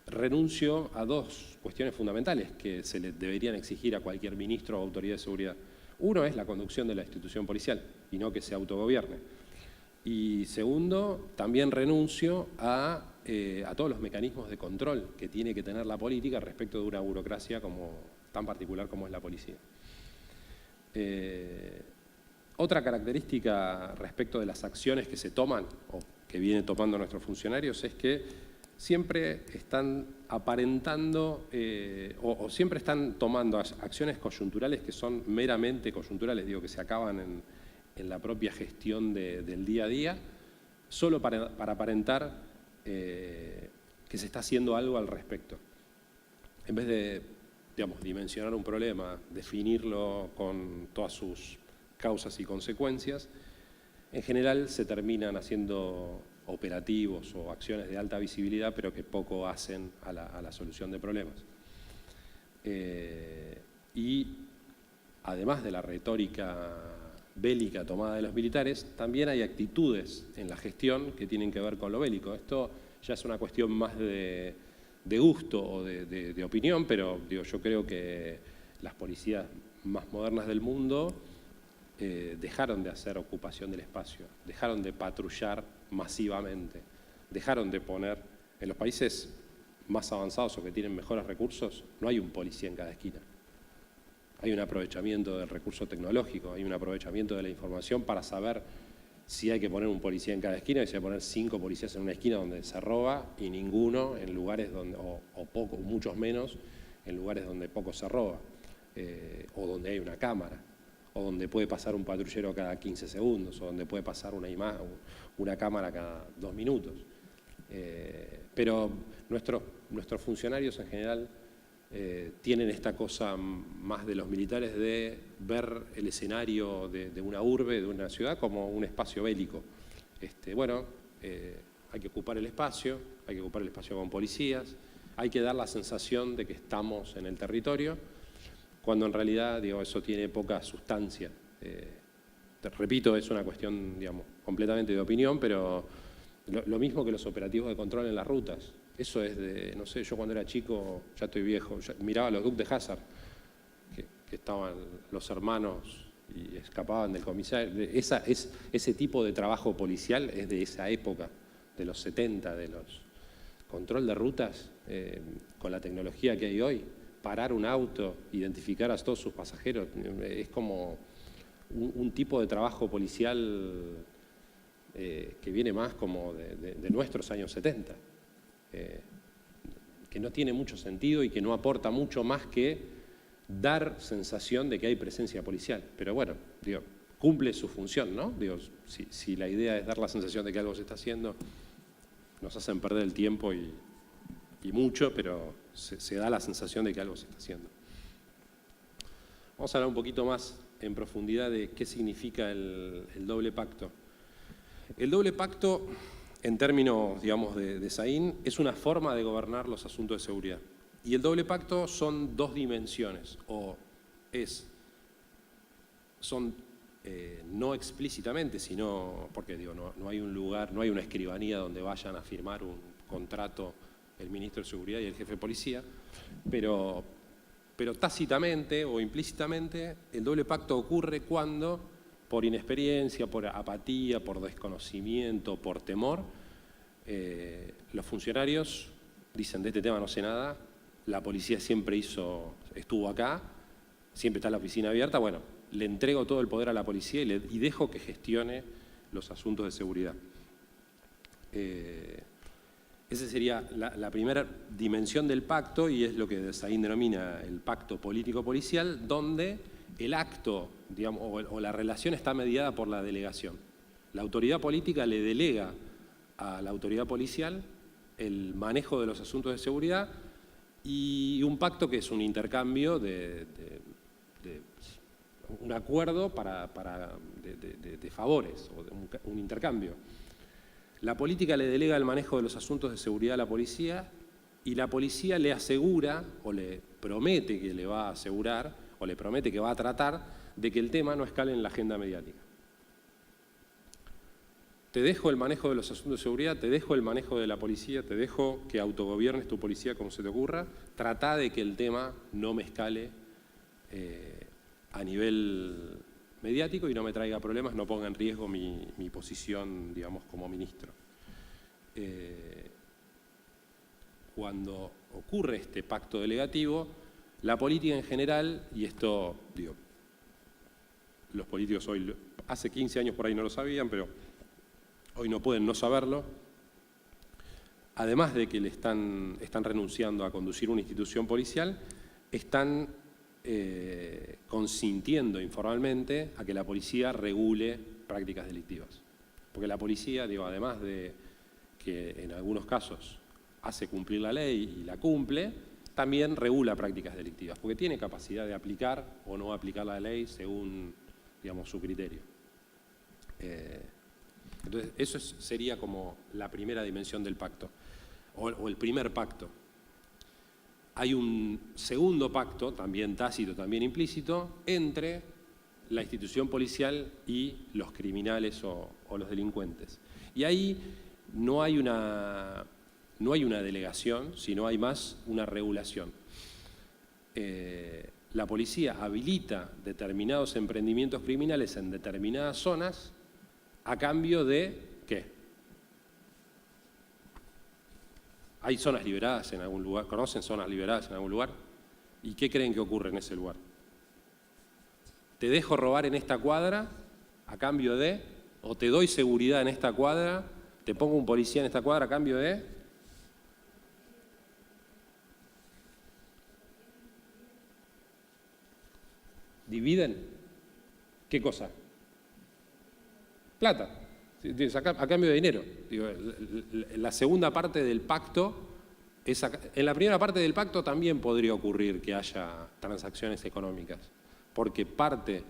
renuncio a dos cuestiones fundamentales que se le deberían exigir a cualquier ministro o autoridad de seguridad. Uno es la conducción de la institución policial y no que se autogobierne. Y segundo, también renuncio a todos los mecanismos de control que tiene que tener la política respecto de una burocracia tan particular como es la policía. Otra característica respecto de las acciones que se toman o que vienen tomando nuestros funcionarios es que siempre están aparentando o siempre están tomando acciones coyunturales que son meramente coyunturales, digo, que se acaban en la propia gestión del día a día, solo para aparentar que se está haciendo algo al respecto. En vez de, digamos, dimensionar un problema, definirlo con todas sus causas y consecuencias, en general se terminan haciendo operativos o acciones de alta visibilidad, pero que poco hacen a la solución de problemas. Y además de la retórica bélica tomada de los militares, también hay actitudes en la gestión que tienen que ver con lo bélico. Esto ya es una cuestión más de gusto o de opinión, pero digo, yo creo que las policías más modernas del mundo dejaron de hacer ocupación del espacio, dejaron de patrullar masivamente, dejaron de poner, en los países más avanzados o que tienen mejores recursos, no hay un policía en cada esquina. Hay un aprovechamiento del recurso tecnológico, hay un aprovechamiento de la información para saber si hay que poner un policía en cada esquina, y si hay que poner 5 policías en una esquina donde se roba y ninguno en lugares donde, o poco, muchos menos, en lugares donde poco se roba, o donde hay una cámara, o donde puede pasar un patrullero cada 15 segundos, o donde puede pasar una cámara cada 2 minutos. Pero nuestros funcionarios en general tienen esta cosa más de los militares de ver el escenario de una urbe, de una ciudad, como un espacio bélico. Hay que ocupar el espacio con policías, hay que dar la sensación de que estamos en el territorio, cuando en realidad, digo, eso tiene poca sustancia. Te repito, es una cuestión, digamos, completamente de opinión, pero lo mismo que los operativos de control en las rutas. Eso es de, no sé, yo cuando era chico, ya estoy viejo, miraba los Dukes de Hazzard, que estaban los hermanos y escapaban del comisario. Ese tipo de trabajo policial es de esa época, de los 70, de los control de rutas, con la tecnología que hay hoy, parar un auto, identificar a todos sus pasajeros, es como un tipo de trabajo policial que viene más como de nuestros años 70. Que no tiene mucho sentido y que no aporta mucho más que dar sensación de que hay presencia policial. Pero bueno, digo, cumple su función, ¿no? Digo, si la idea es dar la sensación de que algo se está haciendo, nos hacen perder el tiempo y mucho, pero se da la sensación de que algo se está haciendo. Vamos a hablar un poquito más en profundidad de qué significa el doble pacto. El doble pacto, en términos, digamos, de Saín, es una forma de gobernar los asuntos de seguridad. Y el doble pacto son 2 dimensiones, son no explícitamente, sino, porque digo, no hay un lugar, no hay una escribanía donde vayan a firmar un contrato el ministro de Seguridad y el jefe de policía, pero tácitamente o implícitamente el doble pacto ocurre cuando, por inexperiencia, por apatía, por desconocimiento, por temor, los funcionarios dicen: de este tema no sé nada, la policía siempre estuvo acá, siempre está la oficina abierta, bueno, le entrego todo el poder a la policía y dejo que gestione los asuntos de seguridad. Esa sería la primera dimensión del pacto, y es lo que Saín denomina el pacto político-policial, donde el acto, digamos, o la relación está mediada por la delegación. La autoridad política le delega a la autoridad policial el manejo de los asuntos de seguridad, y un pacto que es un intercambio un acuerdo de favores, o un intercambio. La política le delega el manejo de los asuntos de seguridad a la policía, y la policía le asegura, o le promete que le va a asegurar, o le promete que va a tratar de que el tema no escale en la agenda mediática. Te dejo el manejo de los asuntos de seguridad, te dejo el manejo de la policía, te dejo que autogobiernes tu policía como se te ocurra, trata de que el tema no me escale a nivel mediático y no me traiga problemas, no ponga en riesgo mi posición, digamos, como ministro. Cuando ocurre este pacto delegativo, la política en general, y esto, digo, los políticos hoy, hace 15 años por ahí no lo sabían, pero hoy no pueden no saberlo, además de que están renunciando a conducir una institución policial, están consintiendo informalmente a que la policía regule prácticas delictivas. Porque la policía, digo, además de que en algunos casos hace cumplir la ley y la cumple, también regula prácticas delictivas, porque tiene capacidad de aplicar o no aplicar la ley según, digamos, su criterio. Entonces, eso sería como la primera dimensión del pacto, o el primer pacto. Hay un segundo pacto, también tácito, también implícito, entre la institución policial y los criminales o los delincuentes. Y ahí no hay una delegación, sino hay más una regulación. la policía habilita determinados emprendimientos criminales en determinadas zonas a cambio de ¿qué? ¿Hay zonas liberadas en algún lugar? ¿Conocen zonas liberadas en algún lugar? ¿Y qué creen que ocurre en ese lugar? Te dejo robar en esta cuadra a cambio de, o te doy seguridad en esta cuadra, te pongo un policía en esta cuadra a cambio de... ¿Dividen? ¿Qué cosa? Plata, a cambio de dinero. Digo, la segunda parte del pacto, en la primera parte del pacto también podría ocurrir que haya transacciones económicas, porque parte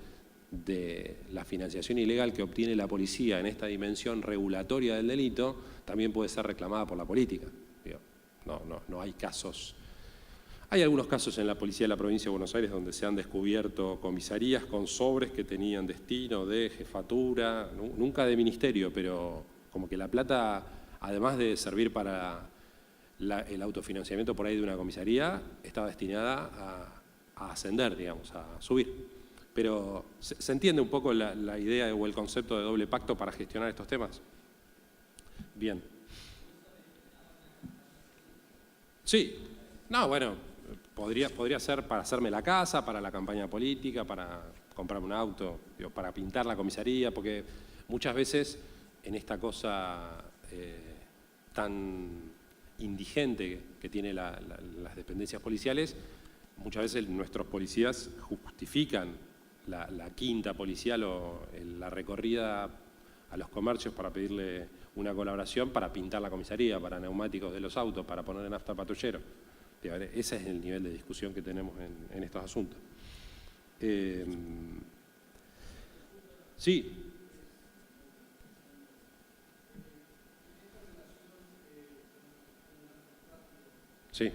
de la financiación ilegal que obtiene la policía en esta dimensión regulatoria del delito también puede ser reclamada por la política. Digo, no hay casos. Hay algunos casos en la policía de la provincia de Buenos Aires donde se han descubierto comisarías con sobres que tenían destino de jefatura, nunca de ministerio, pero como que la plata, además de servir para el autofinanciamiento por ahí de una comisaría, estaba destinada a ascender, digamos, a subir. Pero ¿se entiende un poco la idea o el concepto de doble pacto para gestionar estos temas? Bien. Sí. No, bueno. Podría ser para hacerme la casa, para la campaña política, para comprarme un auto, digo, para pintar la comisaría, porque muchas veces en esta cosa tan indigente que tiene las dependencias policiales, muchas veces nuestros policías justifican la quinta policial o la recorrida a los comercios para pedirle una colaboración para pintar la comisaría, para neumáticos de los autos, para poner en nafta patrullero. Ese es el nivel de discusión que tenemos en estos asuntos. Sí. Sí.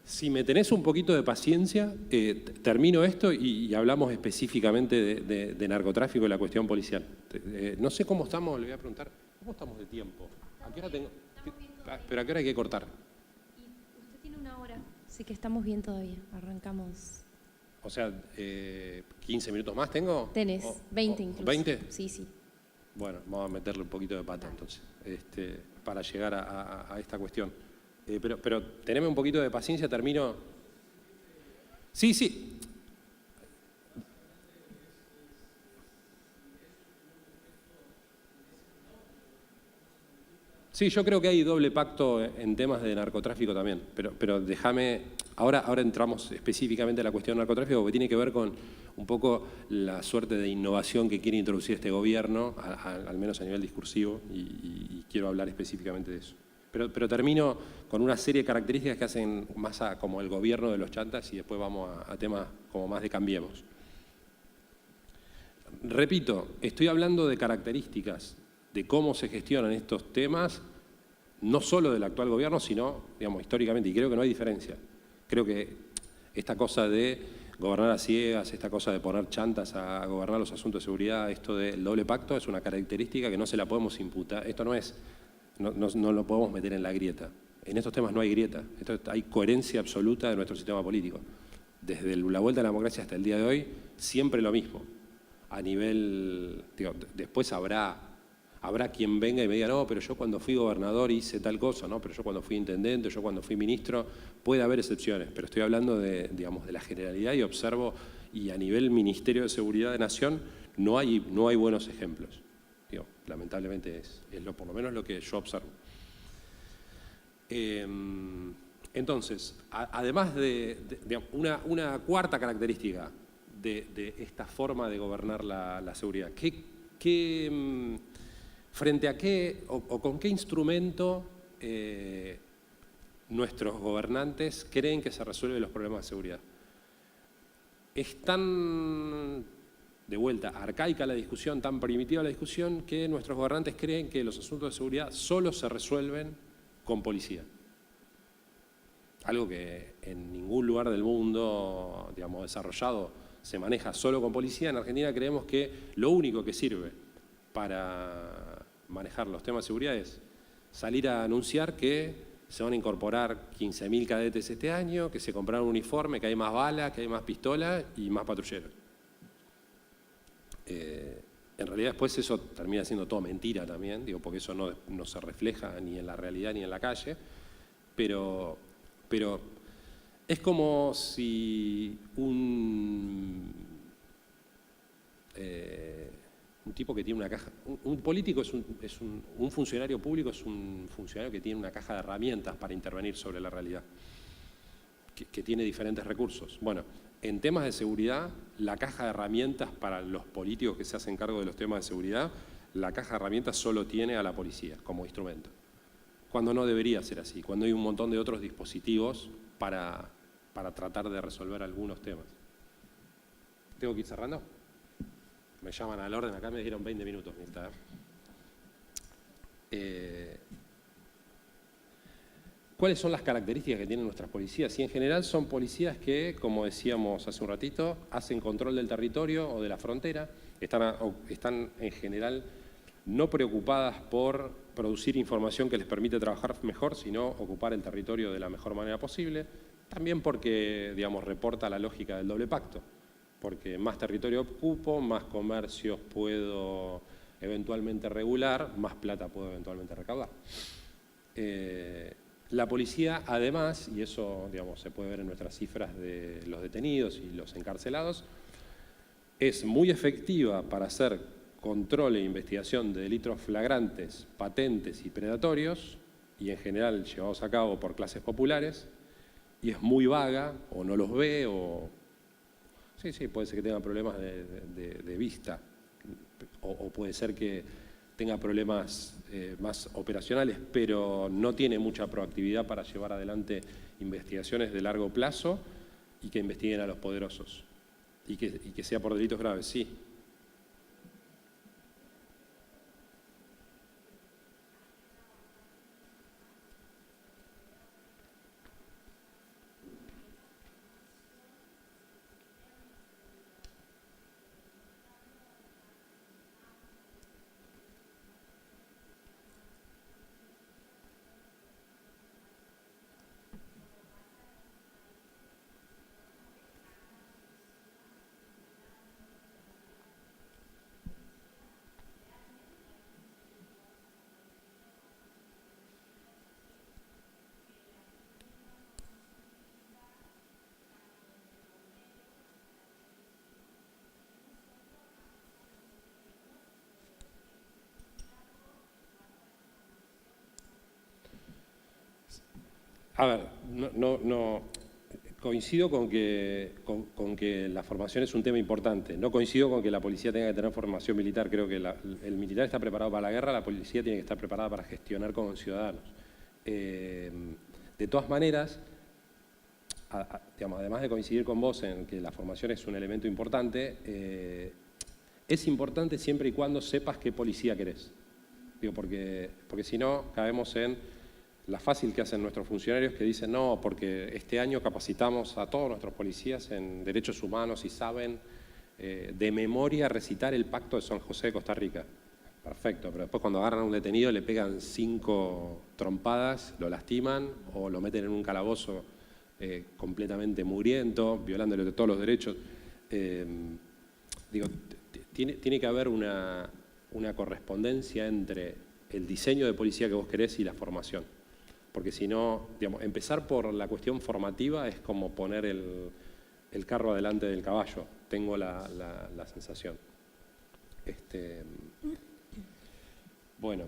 Si me tenés un poquito de paciencia, termino esto y hablamos específicamente de narcotráfico y la cuestión policial. No sé cómo estamos, le voy a preguntar, ¿cómo estamos de tiempo? ¿A qué hora tengo? ¿Pero a qué hora hay que cortar? Y usted tiene una hora, así que estamos bien todavía, arrancamos. O sea, 15 minutos más tengo. Tenés, 20 incluso. ¿20? Sí, sí. Bueno, vamos a meterle un poquito de pata entonces, para llegar a esta cuestión. Pero teneme un poquito de paciencia, termino. Sí, sí. Sí, yo creo que hay doble pacto en temas de narcotráfico también, pero déjame, ahora entramos específicamente a la cuestión del narcotráfico, porque tiene que ver con un poco la suerte de innovación que quiere introducir este gobierno, al menos a nivel discursivo, y quiero hablar específicamente de eso. Pero termino con una serie de características que hacen más como el gobierno de los chantas y después vamos a temas como más de cambiemos. Repito, estoy hablando de características de cómo se gestionan estos temas, no solo del actual gobierno, sino, digamos, históricamente, y creo que no hay diferencia. Creo que esta cosa de gobernar a ciegas, esta cosa de poner chantas a gobernar los asuntos de seguridad, esto del doble pacto es una característica que no se la podemos imputar. Esto no es... No lo podemos meter en la grieta. En estos temas no hay grieta. Hay coherencia absoluta de nuestro sistema político. Desde la vuelta a la democracia hasta el día de hoy, siempre lo mismo. A nivel... después habrá quien venga y me diga, no, pero yo cuando fui gobernador hice tal cosa, no, pero yo cuando fui intendente, yo cuando fui ministro, puede haber excepciones, pero estoy hablando de la generalidad y observo, y a nivel Ministerio de Seguridad de Nación, no hay buenos ejemplos. Lamentablemente es por lo menos lo que yo observo. Entonces, además de una cuarta característica de esta forma de gobernar la seguridad, ¿frente a qué o con qué instrumento nuestros gobernantes creen que se resuelven los problemas de seguridad? es tan, de vuelta, arcaica la discusión, tan primitiva la discusión, que nuestros gobernantes creen que los asuntos de seguridad solo se resuelven con policía. Algo que en ningún lugar del mundo, digamos, desarrollado se maneja solo con policía. En Argentina creemos que lo único que sirve para manejar los temas de seguridad es salir a anunciar que se van a incorporar 15.000 cadetes este año, que se compraron un uniforme, que hay más balas, que hay más pistolas y más patrulleros. En realidad después eso termina siendo todo mentira también, digo, porque eso no se refleja ni en la realidad ni en la calle, pero es como si un tipo que tiene una caja, un político un funcionario público es un funcionario que tiene una caja de herramientas para intervenir sobre la realidad, que tiene diferentes recursos. Bueno, en temas de seguridad, la caja de herramientas para los políticos que se hacen cargo de los temas de seguridad, la caja de herramientas solo tiene a la policía como instrumento, cuando no debería ser así, cuando hay un montón de otros dispositivos para tratar de resolver algunos temas. ¿Tengo que ir cerrando? Me llaman al orden, acá me dieron 20 minutos. ¿Cuáles son las características que tienen nuestras policías? Y en general son policías que, como decíamos hace un ratito, hacen control del territorio o de la frontera, están en general no preocupadas por producir información que les permite trabajar mejor, sino ocupar el territorio de la mejor manera posible. También porque, digamos, reporta la lógica del doble pacto. Porque más territorio ocupo, más comercios puedo eventualmente regular, más plata puedo eventualmente recaudar. La policía, además, y eso, digamos, se puede ver en nuestras cifras de los detenidos y los encarcelados, es muy efectiva para hacer control e investigación de delitos flagrantes, patentes y predatorios, y en general llevados a cabo por clases populares, y es muy vaga, o no los ve, o... Sí, puede ser que tenga problemas de vista, o puede ser que tenga problemas más operacionales, pero no tiene mucha proactividad para llevar adelante investigaciones de largo plazo y que investiguen a los poderosos, y que sea por delitos graves, sí. A ver, no coincido con que la formación es un tema importante. No coincido con que la policía tenga que tener formación militar. Creo que el militar está preparado para la guerra, la policía tiene que estar preparada para gestionar con ciudadanos. De todas maneras, digamos, además de coincidir con vos en que la formación es un elemento importante, es importante siempre y cuando sepas qué policía querés. Digo, porque si no, caemos en la fácil que hacen nuestros funcionarios que dicen no, porque este año capacitamos a todos nuestros policías en derechos humanos y saben de memoria recitar el Pacto de San José de Costa Rica. Perfecto, pero después cuando agarran a un detenido le pegan 5 trompadas, lo lastiman o lo meten en un calabozo completamente mugriento, violándole todos los derechos. Digo, tiene que haber una correspondencia entre el diseño de policía que vos querés y la formación. Porque si no, digamos, empezar por la cuestión formativa es como poner el carro adelante del caballo. Tengo la sensación. Bueno,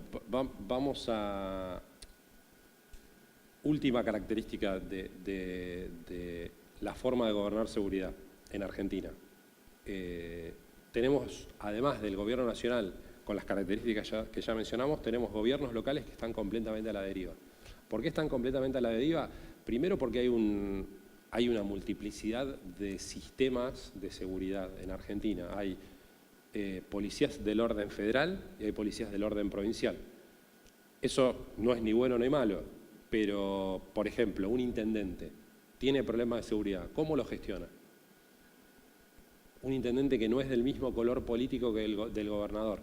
vamos a... Última característica de la forma de gobernar seguridad en Argentina. Tenemos, además del gobierno nacional, con las características que ya mencionamos, tenemos gobiernos locales que están completamente a la deriva. ¿Por qué están completamente a la deriva? Primero porque hay una multiplicidad de sistemas de seguridad en Argentina. Hay policías del orden federal y hay policías del orden provincial. Eso no es ni bueno ni malo, pero, por ejemplo, un intendente tiene problemas de seguridad, ¿cómo lo gestiona? Un intendente que no es del mismo color político que del gobernador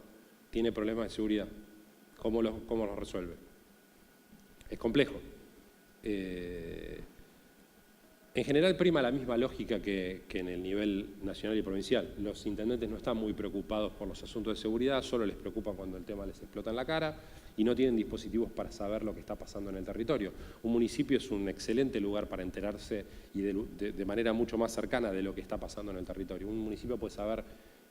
tiene problemas de seguridad, ¿cómo lo resuelve? Es complejo. En general prima la misma lógica que en el nivel nacional y provincial. Los intendentes no están muy preocupados por los asuntos de seguridad, solo les preocupa cuando el tema les explota en la cara y no tienen dispositivos para saber lo que está pasando en el territorio. Un municipio es un excelente lugar para enterarse y de manera mucho más cercana de lo que está pasando en el territorio. Un municipio puede saber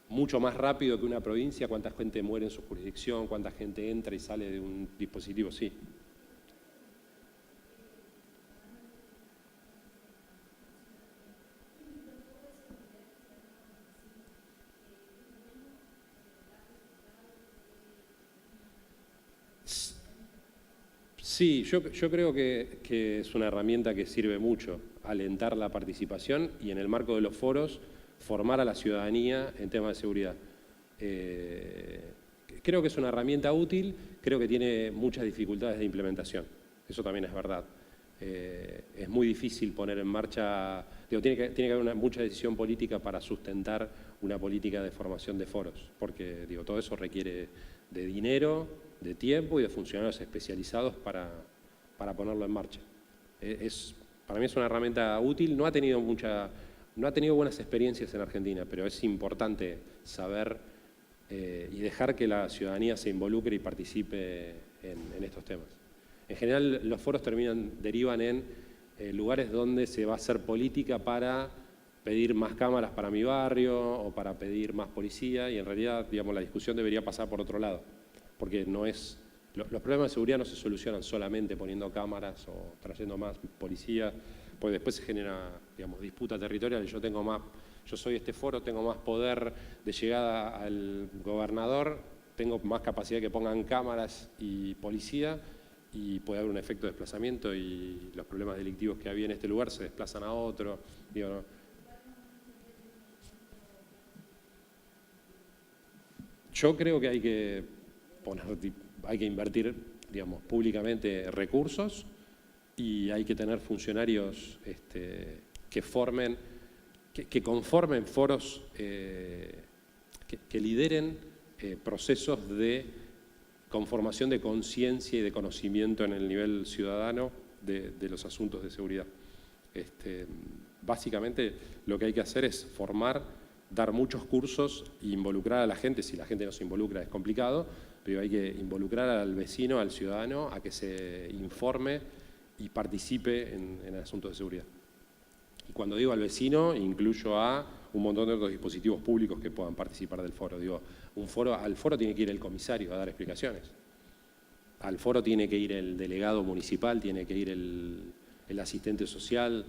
mucho más rápido que una provincia cuánta gente muere en su jurisdicción, cuánta gente entra y sale de un dispositivo, sí. Sí, yo creo que es una herramienta que sirve mucho, alentar la participación y en el marco de los foros formar a la ciudadanía en temas de seguridad. Creo que es una herramienta útil, creo que tiene muchas dificultades de implementación, eso también es verdad. Es muy difícil poner en marcha, tiene que haber mucha decisión política para sustentar una política de formación de foros, porque todo eso requiere de dinero, de tiempo y de funcionarios especializados para ponerlo en marcha. Para mí es una herramienta útil, no ha tenido buenas experiencias en Argentina, pero es importante saber y dejar que la ciudadanía se involucre y participe en estos temas. En general los foros derivan en lugares donde se va a hacer política para pedir más cámaras para mi barrio o para pedir más policía y en realidad, la discusión debería pasar por otro lado, porque los problemas de seguridad no se solucionan solamente poniendo cámaras o trayendo más policía, porque después se genera, disputa territorial. Yo soy este foro, tengo más poder de llegada al gobernador, tengo más capacidad de que pongan cámaras y policía y puede haber un efecto de desplazamiento y los problemas delictivos que había en este lugar se desplazan a otro. Yo creo que hay que invertir, públicamente recursos y hay que tener funcionarios que conformen foros, que lideren procesos de conformación de conciencia y de conocimiento en el nivel ciudadano de los asuntos de seguridad. Básicamente lo que hay que hacer es formar, dar muchos cursos e involucrar a la gente. Si la gente no se involucra es complicado, pero hay que involucrar al vecino, al ciudadano, a que se informe y participe en asuntos de seguridad. Y cuando digo al vecino, incluyo a un montón de otros dispositivos públicos que puedan participar del foro. Al foro tiene que ir el comisario a dar explicaciones. Al foro tiene que ir el delegado municipal, tiene que ir el asistente social.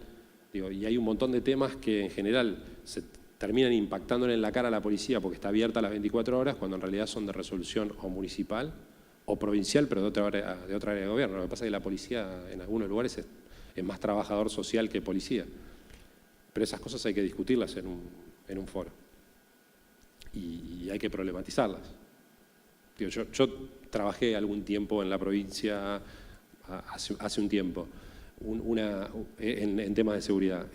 Y hay un montón de temas que en general se terminan impactándole en la cara a la policía porque está abierta a las 24 horas, cuando en realidad son de resolución o municipal o provincial, pero de otra área de gobierno. Lo que pasa es que la policía en algunos lugares es más trabajador social que policía. Pero esas cosas hay que discutirlas en un foro y hay que problematizarlas. Yo trabajé algún tiempo en la provincia, hace un tiempo, en temas de seguridad.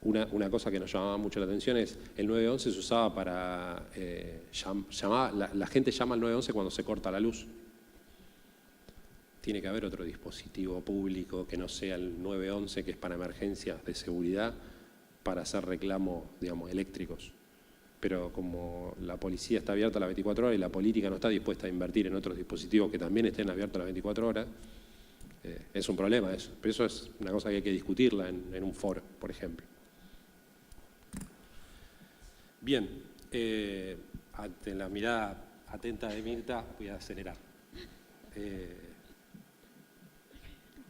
Una cosa que nos llamaba mucho la atención es el 911 se usaba para la gente llama al 911 cuando se corta la luz. Tiene que haber otro dispositivo público que no sea el 911, que es para emergencias de seguridad, para hacer reclamos, eléctricos. Pero como la policía está abierta a las 24 horas y la política no está dispuesta a invertir en otros dispositivos que también estén abiertos a las 24 horas, es un problema eso. Pero eso es una cosa que hay que discutirla en un foro, por ejemplo. Bien, ante la mirada atenta de Mirta, voy a acelerar.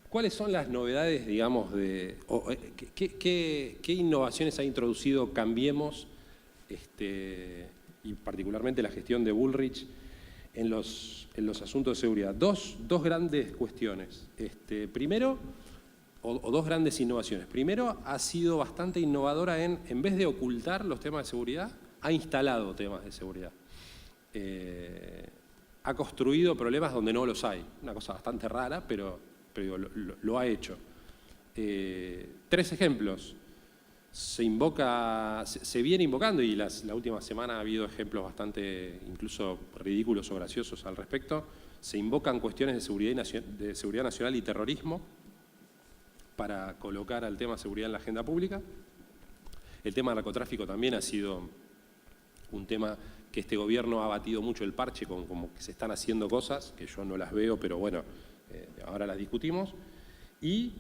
¿Cuáles son las novedades, qué innovaciones ha introducido Cambiemos, y particularmente la gestión de Bullrich, en los asuntos de seguridad? Dos grandes cuestiones. Primero, o dos grandes innovaciones. Primero, ha sido bastante innovadora en vez de ocultar los temas de seguridad, ha instalado temas de seguridad. Ha construido problemas donde no los hay. Una cosa bastante rara, pero digo, lo ha hecho. 3 ejemplos. Se viene invocando, y la última semana ha habido ejemplos bastante incluso ridículos o graciosos al respecto. Se invocan cuestiones de seguridad nacional y terrorismo para colocar al tema seguridad en la agenda pública. El tema del narcotráfico también ha sido un tema que este gobierno ha batido mucho el parche, con como que se están haciendo cosas, que yo no las veo, pero bueno, ahora las discutimos. Y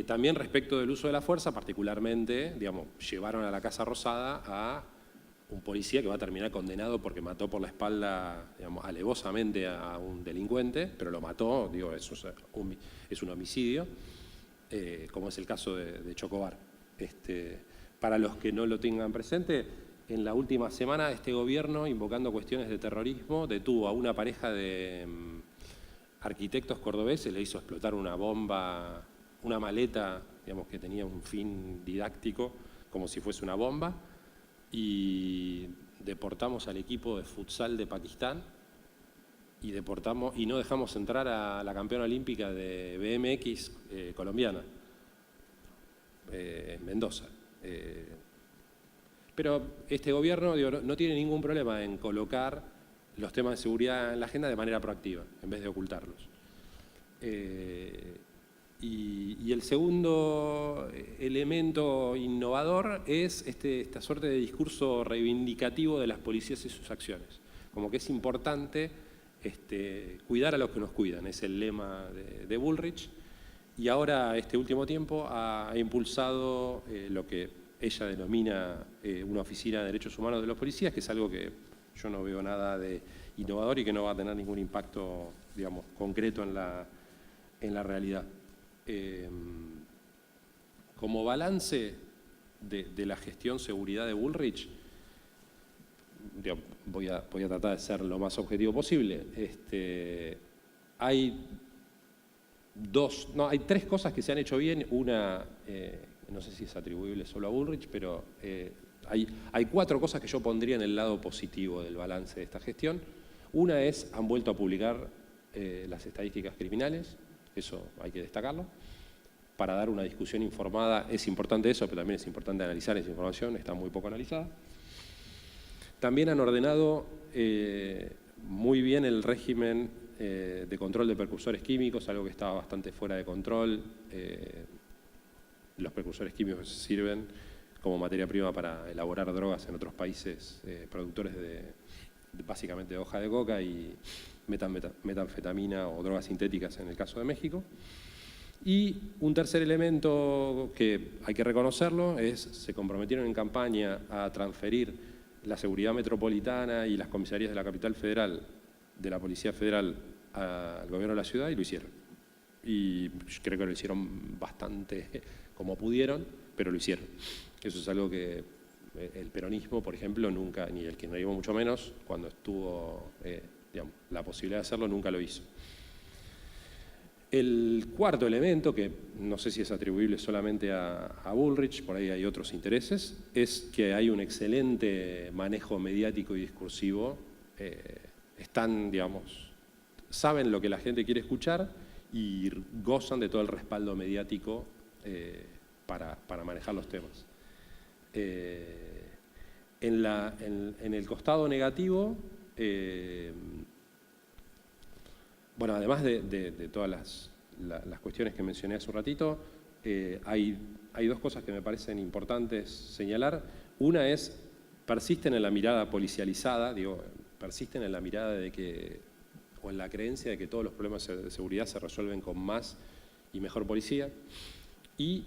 también respecto del uso de la fuerza, particularmente, digamos, llevaron a la Casa Rosada a un policía que va a terminar condenado porque mató por la espalda, digamos, alevosamente a un delincuente, pero lo mató, digo, es un homicidio, como es el caso de Chocobar. Para los que no lo tengan presente, en la última semana este gobierno, invocando cuestiones de terrorismo, detuvo a una pareja de arquitectos cordobeses, le hizo explotar una bomba, una maleta, digamos, que tenía un fin didáctico, como si fuese una bomba, y deportamos al equipo de futsal de Pakistán y no dejamos entrar a la campeona olímpica de BMX colombiana, Mendoza. Pero este gobierno, digo, no tiene ningún problema en colocar los temas de seguridad en la agenda de manera proactiva, en vez de ocultarlos. Y el segundo elemento innovador es esta suerte de discurso reivindicativo de las policías y sus acciones. Como que es importante cuidar a los que nos cuidan, es el lema de Bullrich. Y ahora, este último tiempo, ha impulsado lo que ella denomina una oficina de derechos humanos de los policías, que es algo que yo no veo nada de innovador y que no va a tener ningún impacto, digamos, concreto en la realidad. Como balance de la gestión seguridad de Bullrich, voy a tratar de ser lo más objetivo posible. Hay 3 cosas que se han hecho bien. Una, no sé si es atribuible solo a Bullrich, pero hay 4 cosas que yo pondría en el lado positivo del balance de esta gestión. Una es, han vuelto a publicar las estadísticas criminales, eso hay que destacarlo. Para dar una discusión informada es importante eso, pero también es importante analizar esa información, está muy poco analizada. También han ordenado muy bien el régimen de control de precursores químicos, algo que estaba bastante fuera de control. Los precursores químicos sirven como materia prima para elaborar drogas en otros países productores básicamente de hoja de coca y metanfetamina o drogas sintéticas en el caso de México. Y un tercer elemento que hay que reconocerlo es se comprometieron en campaña a transferir la seguridad metropolitana y las comisarías de la capital federal, de la Policía Federal, al gobierno de la ciudad, y lo hicieron. Y creo que lo hicieron bastante como pudieron, pero lo hicieron. Eso es algo que el peronismo, por ejemplo, nunca, ni el kirchnerismo mucho menos, cuando estuvo digamos, la posibilidad de hacerlo, nunca lo hizo. El cuarto elemento, que no sé si es atribuible solamente a Bullrich, por ahí hay otros intereses, es que hay un excelente manejo mediático y discursivo. Están, digamos, saben lo que la gente quiere escuchar y gozan de todo el respaldo mediático para manejar los temas. En el costado negativo, bueno, además de todas las cuestiones que mencioné hace un ratito, hay 2 cosas que me parecen importantes señalar. Una es, persisten en la mirada policializada, persisten en la mirada o en la creencia de que todos los problemas de seguridad se resuelven con más y mejor policía. Y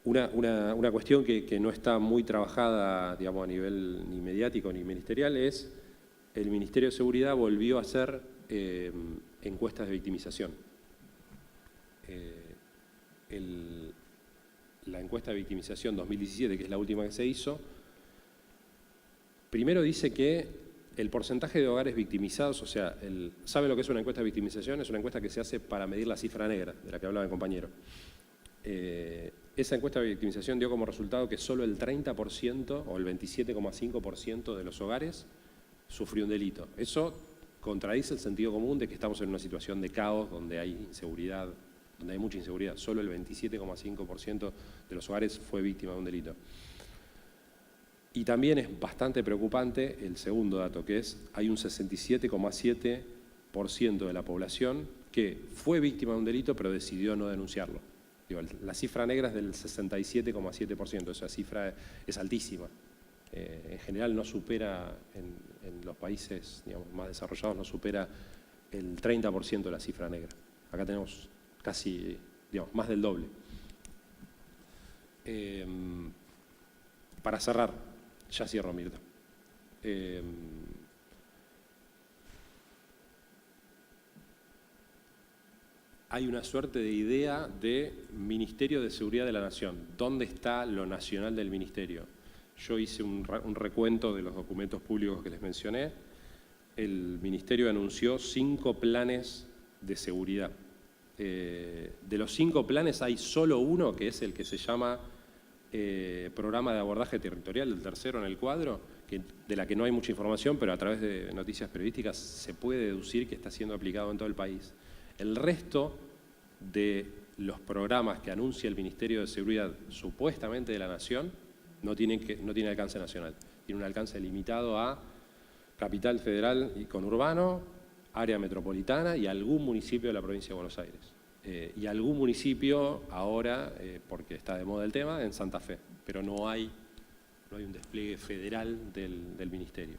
una cuestión que no está muy trabajada, digamos, a nivel ni mediático ni ministerial es el Ministerio de Seguridad volvió a hacer encuestas de victimización. La encuesta de victimización 2017, que es la última que se hizo, primero dice que el porcentaje de hogares victimizados, o sea, ¿sabe lo que es una encuesta de victimización? Es una encuesta que se hace para medir la cifra negra, de la que hablaba el compañero. Esa encuesta de victimización dio como resultado que solo el 30% o el 27,5% de los hogares sufrió un delito. Eso contradice el sentido común de que estamos en una situación de caos, donde hay inseguridad, donde hay mucha inseguridad. Solo el 27,5% de los hogares fue víctima de un delito. Y también es bastante preocupante el segundo dato, que es hay un 67,7% de la población que fue víctima de un delito pero decidió no denunciarlo. Digo, la cifra negra es del 67,7%, esa cifra es altísima. En general no supera, en los países digamos, más desarrollados, no supera el 30% de la cifra negra. Acá tenemos casi, digamos, más del doble. Para cerrar, ya cierro, Mirta. Hay una suerte de idea de Ministerio de Seguridad de la Nación. ¿Dónde está lo nacional del Ministerio? Yo hice un recuento de los documentos públicos que les mencioné. El Ministerio anunció 5 planes de seguridad. De los 5 planes hay solo uno, que es el que se llama Programa de Abordaje Territorial, el tercero en el cuadro, de la que no hay mucha información, pero a través de noticias periodísticas se puede deducir que está siendo aplicado en todo el país. El resto de los programas que anuncia el Ministerio de Seguridad supuestamente de la Nación no tiene alcance nacional. Tiene un alcance limitado a Capital Federal y conurbano, área metropolitana y algún municipio de la provincia de Buenos Aires. Y algún municipio ahora, porque está de moda el tema, en Santa Fe. Pero no hay un despliegue federal del Ministerio.